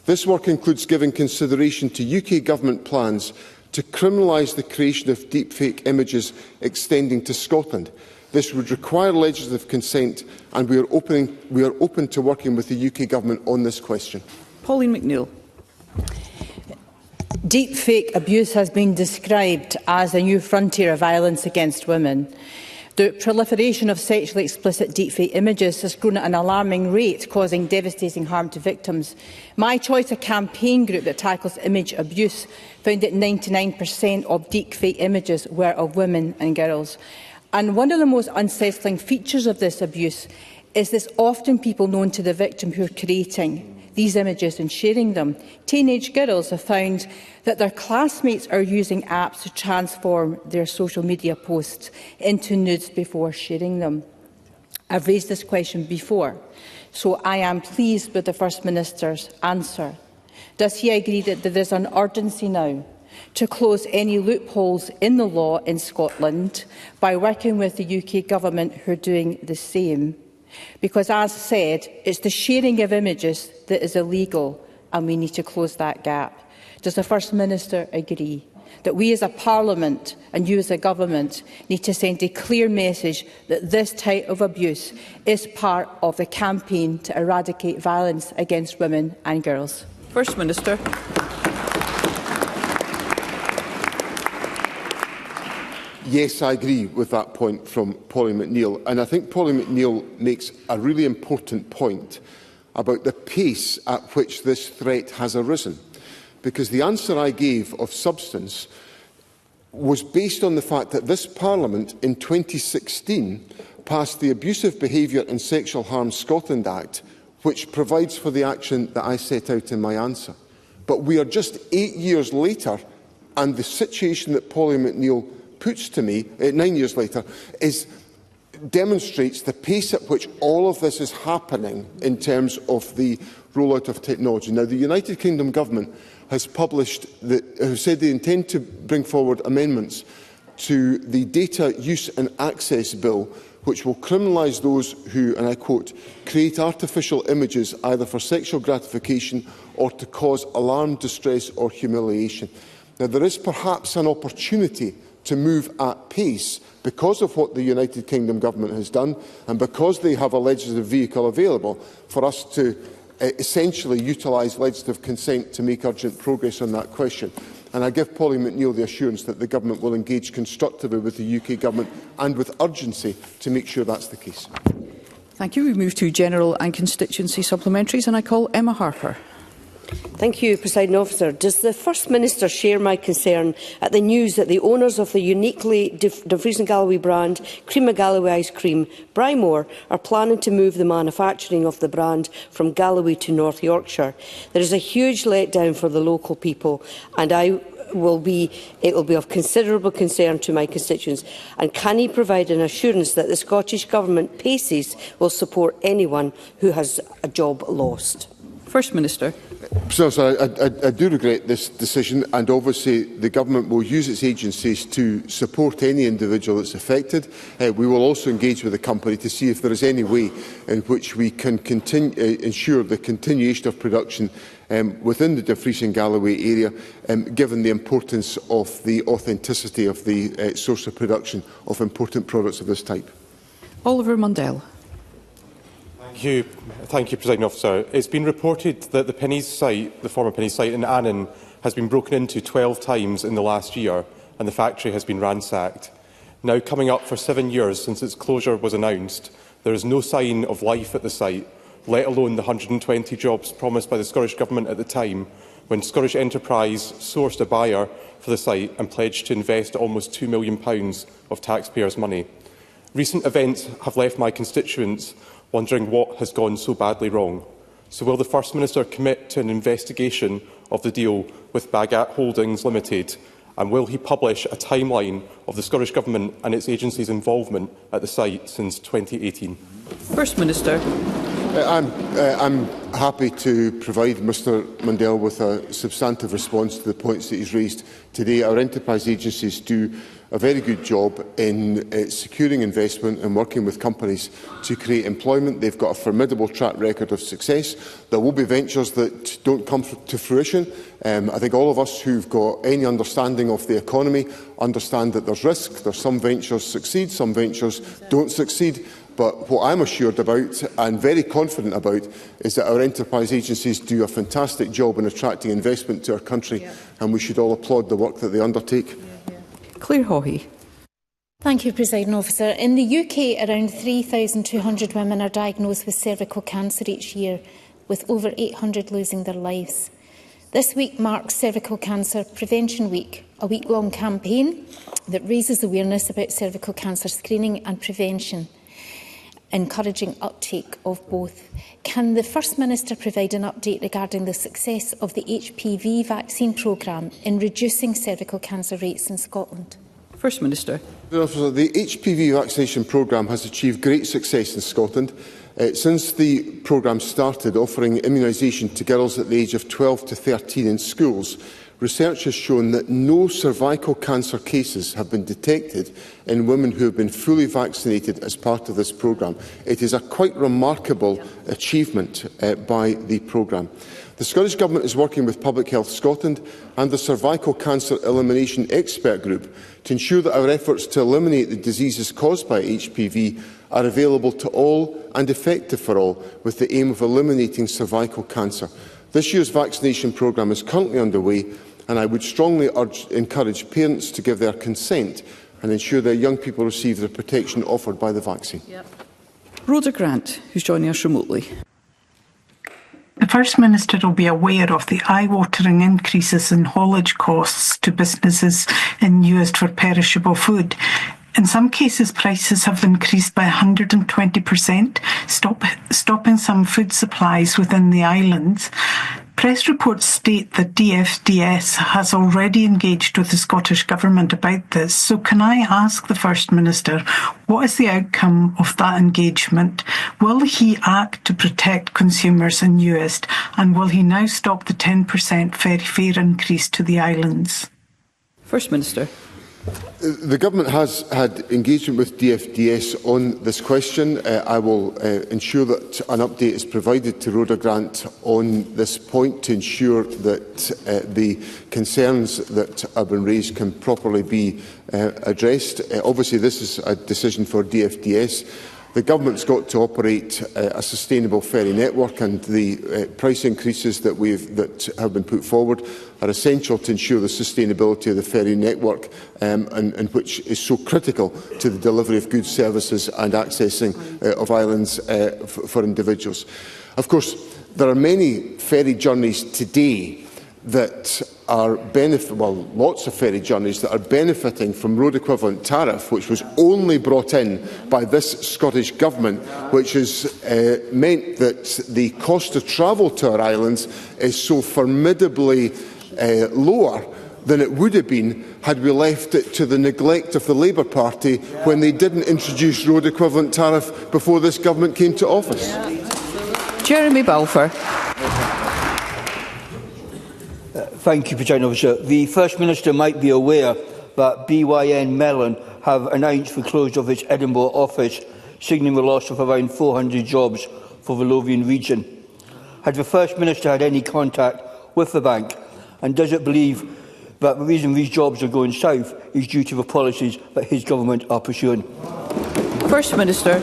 This work includes giving consideration to UK Government plans to criminalise the creation of deepfake images extending to Scotland. This would require legislative consent, and we are open to working with the UK Government on this question. Pauline McNeill. Deepfake abuse has been described as a new frontier of violence against women. The proliferation of sexually explicit deepfake images has grown at an alarming rate, causing devastating harm to victims. My Choice, a campaign group that tackles image abuse, found that 99% of deepfake images were of women and girls. And one of the most unsettling features of this abuse is that often people known to the victim who are creating these images and sharing them. Teenage girls have found that their classmates are using apps to transform their social media posts into nudes before sharing them. I've raised this question before, so I am pleased with the First Minister's answer. Does he agree that there is an urgency now to close any loopholes in the law in Scotland by working with the UK Government who are doing the same? Because, as said, it's the sharing of images that is illegal, and we need to close that gap. Does the First Minister agree that we as a Parliament and you as a Government need to send a clear message that this type of abuse is part of the campaign to eradicate violence against women and girls? First Minister. Yes, I agree with that point from Pauline McNeill, and I think Pauline McNeill makes a really important point about the pace at which this threat has arisen, because the answer I gave of substance was based on the fact that this Parliament in 2016 passed the Abusive Behaviour and Sexual Harm Scotland Act, which provides for the action that I set out in my answer. But we are just 8 years later, and the situation that Pauline McNeill puts to me 9 years later demonstrates the pace at which all of this is happening in terms of the rollout of technology. Now, the United Kingdom Government has said they intend to bring forward amendments to the Data Use and Access Bill, which will criminalise those who, and I quote, create artificial images either for sexual gratification or to cause alarm, distress or humiliation. Now, there is perhaps an opportunity to move at pace because of what the United Kingdom Government has done and because they have a legislative vehicle available for us to essentially utilise legislative consent to make urgent progress on that question. And I give Polly McNeill the assurance that the Government will engage constructively with the UK Government and with urgency to make sure that's the case. Thank you. We move to general and constituency supplementaries, and I call Emma Harper. Thank you, Presiding Officer. Does the First Minister share my concern at the news that the owners of the uniquely Dumfries and Galloway brand Cream of Galloway ice cream, Brymore, are planning to move the manufacturing of the brand from Galloway to North Yorkshire? There is a huge letdown for the local people, and it will be of considerable concern to my constituents. And can he provide an assurance that the Scottish Government PACES will support anyone who has a job lost? First Minister. So, I do regret this decision, and obviously the Government will use its agencies to support any individual that's affected. We will also engage with the company to see if there is any way in which we can ensure the continuation of production within the Dumfries and Galloway area, given the importance of the authenticity of the source of production of important products of this type. Oliver Mundell. Thank you, Presiding Officer. It's been reported that the Penneys site, the former Penneys site in Annan, has been broken into 12 times in the last year, and the factory has been ransacked. Now coming up for 7 years since its closure was announced, there is no sign of life at the site, let alone the 120 jobs promised by the Scottish Government at the time, when Scottish Enterprise sourced a buyer for the site and pledged to invest almost £2 million of taxpayers' money. Recent events have left my constituents wondering what has gone so badly wrong. So will the First Minister commit to an investigation of the deal with Bagat Holdings Limited, and will he publish a timeline of the Scottish Government and its agencies' involvement at the site since 2018? First Minister. I'm happy to provide Mr Mundell with a substantive response to the points that he's raised today. Our enterprise agencies do a very good job in securing investment and working with companies to create employment. They've got a formidable track record of success. There will be ventures that don't come to fruition. I think all of us who've got any understanding of the economy understand that there's risk. There's some ventures succeed, some ventures don't succeed. But what I'm assured about and very confident about is that our enterprise agencies do a fantastic job in attracting investment to our country, and we should all applaud the work that they undertake. Clare Haughey. Thank you, Presiding Officer. In the UK, around 3,200 women are diagnosed with cervical cancer each year, with over 800 losing their lives. This week marks Cervical Cancer Prevention Week, a week-long campaign that raises awareness about cervical cancer screening and prevention, encouraging uptake of both. Can the First Minister provide an update regarding the success of the HPV vaccine programme in reducing cervical cancer rates in Scotland? First Minister. The HPV vaccination programme has achieved great success in Scotland. Since the programme started offering immunisation to girls at the age of 12 to 13 in schools, research has shown that no cervical cancer cases have been detected in women who have been fully vaccinated as part of this programme. It is a quite remarkable achievement by the programme. The Scottish Government is working with Public Health Scotland and the Cervical Cancer Elimination Expert Group to ensure that our efforts to eliminate the diseases caused by HPV are available to all and effective for all, with the aim of eliminating cervical cancer. This year's vaccination programme is currently underway, and I would strongly encourage parents to give their consent and ensure that young people receive the protection offered by the vaccine. Rhoda Grant, who's joining us remotely. The First Minister will be aware of the eye-watering increases in haulage costs to businesses used for perishable food. In some cases, prices have increased by 120%, stopping some food supplies within the islands. Press reports state that DFDS has already engaged with the Scottish Government about this. So can I ask the First Minister, what is the outcome of that engagement? Will he act to protect consumers in Uist, and will he now stop the 10% ferry fare increase to the islands? First Minister. The Government has had engagement with DFDS on this question. I will ensure that an update is provided to Rhoda Grant on this point to ensure that the concerns that have been raised can properly be addressed. Obviously, this is a decision for DFDS. The Government's got to operate a sustainable ferry network, and the price increases that have been put forward are essential to ensure the sustainability of the ferry network, and which is so critical to the delivery of goods, services and accessing of islands for individuals. Of course, there are many ferry journeys today that are lots of ferry journeys that are benefiting from road equivalent tariff, which was only brought in by this Scottish Government, which has meant that the cost of travel to our islands is so formidably lower than it would have been had we left it to the neglect of the Labour Party when they didn't introduce road equivalent tariff before this Government came to office. Jeremy Balfour. Thank you, President Officer. The First Minister might be aware that BYN Mellon have announced the closure of its Edinburgh office, signalling the loss of around 400 jobs for the Lothian region. Has the First Minister had any contact with the bank, and does it believe that the reason these jobs are going south is due to the policies that his government are pursuing? First Minister.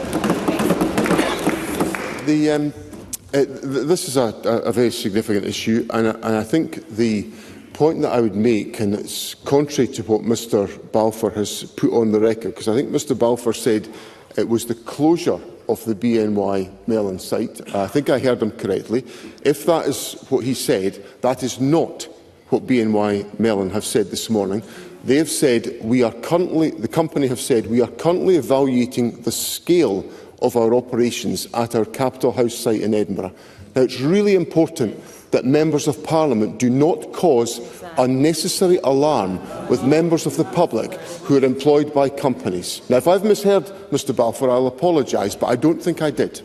This is a very significant issue, and I think the point that I would make, and it's contrary to what Mr Balfour has put on the record, because I think Mr Balfour said it was the closure of the BNY Mellon site. I think I heard him correctly. If that is what he said, that is not what BNY Mellon have said this morning. They have said the company have said we are currently evaluating the scale of our operations at our Capital House site in Edinburgh. Now, it's really important that members of Parliament do not cause unnecessary alarm with members of the public who are employed by companies. Now, if I've misheard Mr Balfour, I'll apologise, but I don't think I did.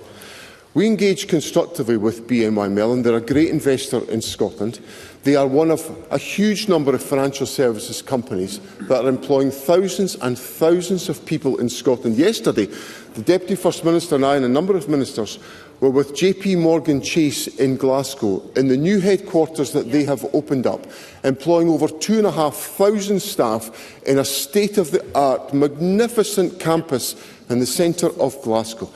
We engaged constructively with BNY Mellon. They're a great investor in Scotland. They are one of a huge number of financial services companies that are employing thousands and thousands of people in Scotland. Yesterday, the Deputy First Minister and I and a number of ministers were with JP Morgan Chase in Glasgow in the new headquarters that they have opened up, employing over 2,500 staff in a state-of-the-art, magnificent campus in the centre of Glasgow.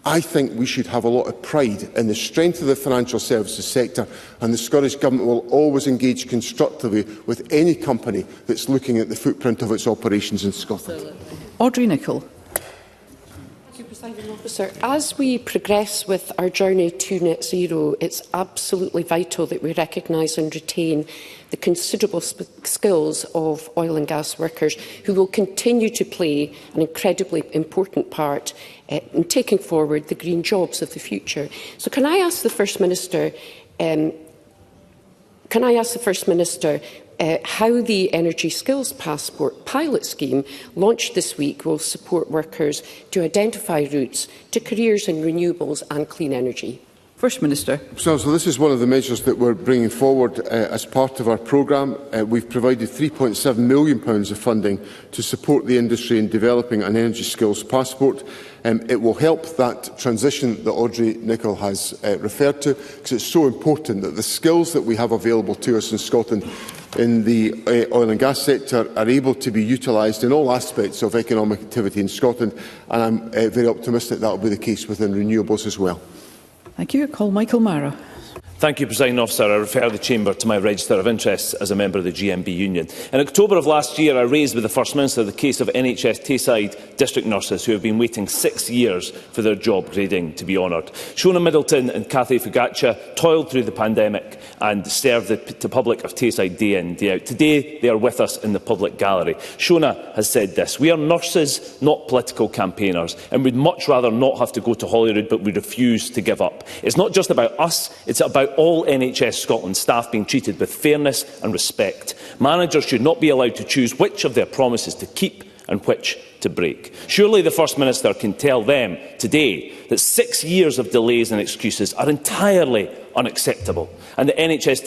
I think we should have a lot of pride in the strength of the financial services sector, and the Scottish Government will always engage constructively with any company that's looking at the footprint of its operations in Scotland. Audrey Nicholl. Thank you, Presiding Officer. As we progress with our journey to net zero, it's absolutely vital that we recognise and retain the considerable skills of oil and gas workers who will continue to play an incredibly important part in taking forward the green jobs of the future. So can I ask the First Minister, how the Energy Skills Passport pilot scheme launched this week will support workers to identify routes to careers in renewables and clean energy? First Minister. So this is one of the measures that we're bringing forward as part of our programme. We've provided £3.7 million of funding to support the industry in developing an energy skills passport. It will help that transition that Audrey Nicholl has referred to, because it's so important that the skills that we have available to us in Scotland in the oil and gas sector are able to be utilised in all aspects of economic activity in Scotland, and I'm very optimistic that will be the case within renewables as well. Thank you. I call Michael Mara. Thank you, Presiding Officer. I refer the Chamber to my register of interests as a member of the GMB Union. In October of last year, I raised with the First Minister the case of NHS Tayside district nurses who have been waiting 6 years for their job grading to be honoured. Shona Middleton and Cathy Fugaccia toiled through the pandemic and served the public of Tayside day in, day out. Today, they are with us in the public gallery. Shona has said this: "We are nurses, not political campaigners, and we'd much rather not have to go to Holyrood, but we refuse to give up. It's not just about us, it's about all NHS Scotland staff being treated with fairness and respect. Managers should not be allowed to choose which of their promises to keep and which to break. Surely the First Minister can tell them today that 6 years of delays and excuses are entirely unacceptable, and that NHS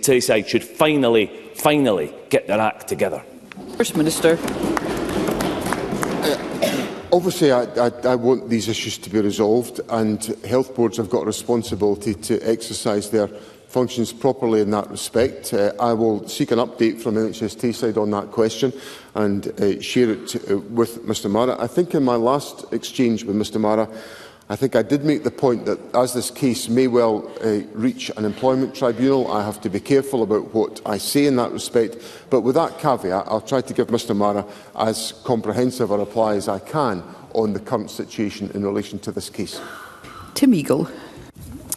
Tayside should finally get their act together." First Minister. Obviously, I want these issues to be resolved, and health boards have got a responsibility to exercise their functions properly in that respect. I will seek an update from NHS Tayside on that question and share it with Mr Mara. I think in my last exchange with Mr Mara, I think I did make the point that as this case may well reach an employment tribunal, I have to be careful about what I say in that respect. But with that caveat, I'll try to give Mr Mara as comprehensive a reply as I can on the current situation in relation to this case. Tim Eagle.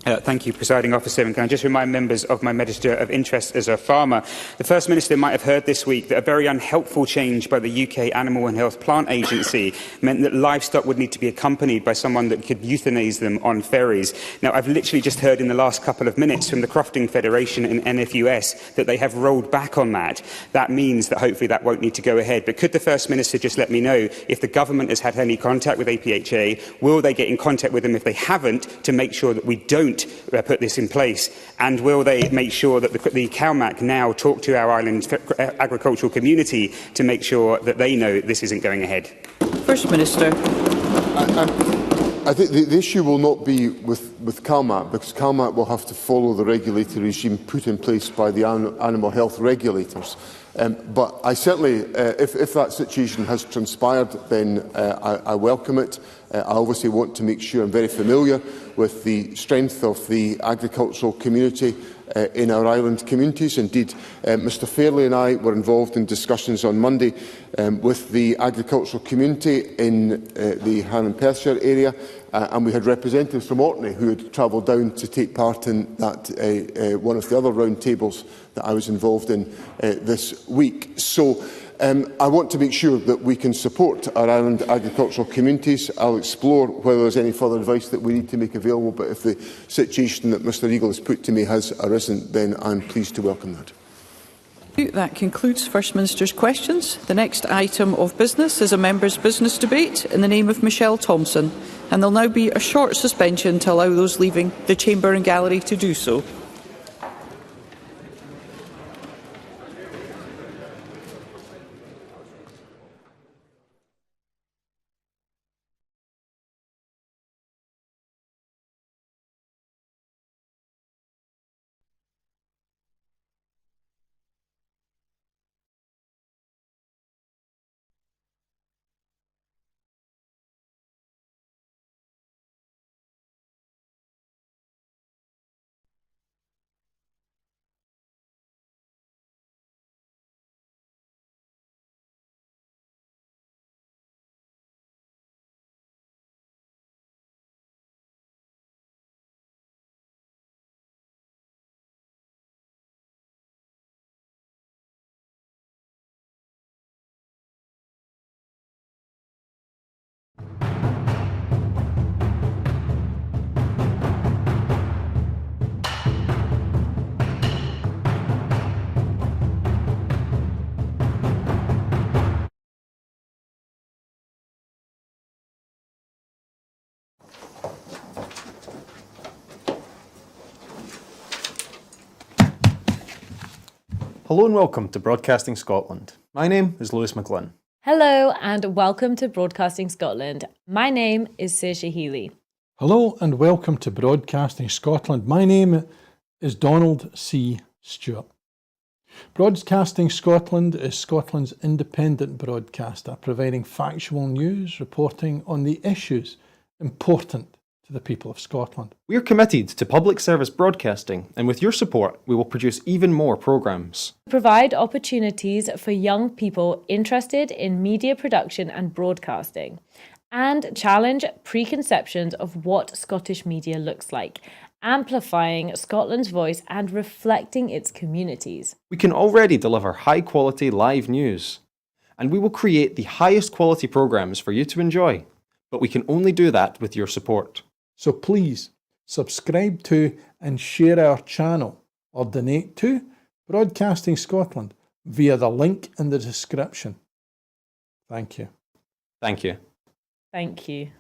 Thank you, Presiding Officer. And can I just remind members of my register of interest as a farmer? The First Minister might have heard this week that a very unhelpful change by the UK Animal and Health Plant Agency meant that livestock would need to be accompanied by someone that could euthanize them on ferries. Now, I've literally just heard in the last couple of minutes from the Crofting Federation and NFUS that they have rolled back on that. That means that hopefully that won't need to go ahead. But could the First Minister just let me know if the government has had any contact with APHA? Will they get in contact with them if they haven't to make sure that we don't put this in place, and will they make sure that the CalMac now talk to our island agricultural community to make sure that they know this isn't going ahead? First Minister. I think the issue will not be with CalMac, because CalMac will have to follow the regulatory regime put in place by the animal health regulators. But I certainly, if that situation has transpired, then I welcome it. I obviously want to make sure I'm very familiar with the strength of the agricultural community in our island communities. Indeed, Mr Fairley and I were involved in discussions on Monday with the agricultural community in the Highland and Perthshire area, and we had representatives from Orkney who had travelled down to take part in that one of the other round tables that I was involved in this week. So I want to make sure that we can support our island agricultural communities. I'll explore whether there's any further advice that we need to make available, but if the situation that Mr Eagle has put to me has arisen, then I'm pleased to welcome that. That concludes First Minister's questions. The next item of business is a member's business debate in the name of Michelle Thomson, and there will now be a short suspension to allow those leaving the chamber and gallery to do so. Hello and welcome to Broadcasting Scotland. My name is Lewis McGlynn. Hello and welcome to Broadcasting Scotland. My name is Saoirse Healy. Hello and welcome to Broadcasting Scotland. My name is Donald C. Stewart. Broadcasting Scotland is Scotland's independent broadcaster, providing factual news, reporting on the issues important to the people of Scotland. We are committed to public service broadcasting, and with your support, we will produce even more programmes. Provide opportunities for young people interested in media production and broadcasting, and challenge preconceptions of what Scottish media looks like, amplifying Scotland's voice and reflecting its communities. We can already deliver high-quality live news, and we will create the highest quality programmes for you to enjoy. But we can only do that with your support. So please, subscribe to and share our channel or donate to Broadcasting Scotland via the link in the description. Thank you. Thank you. Thank you.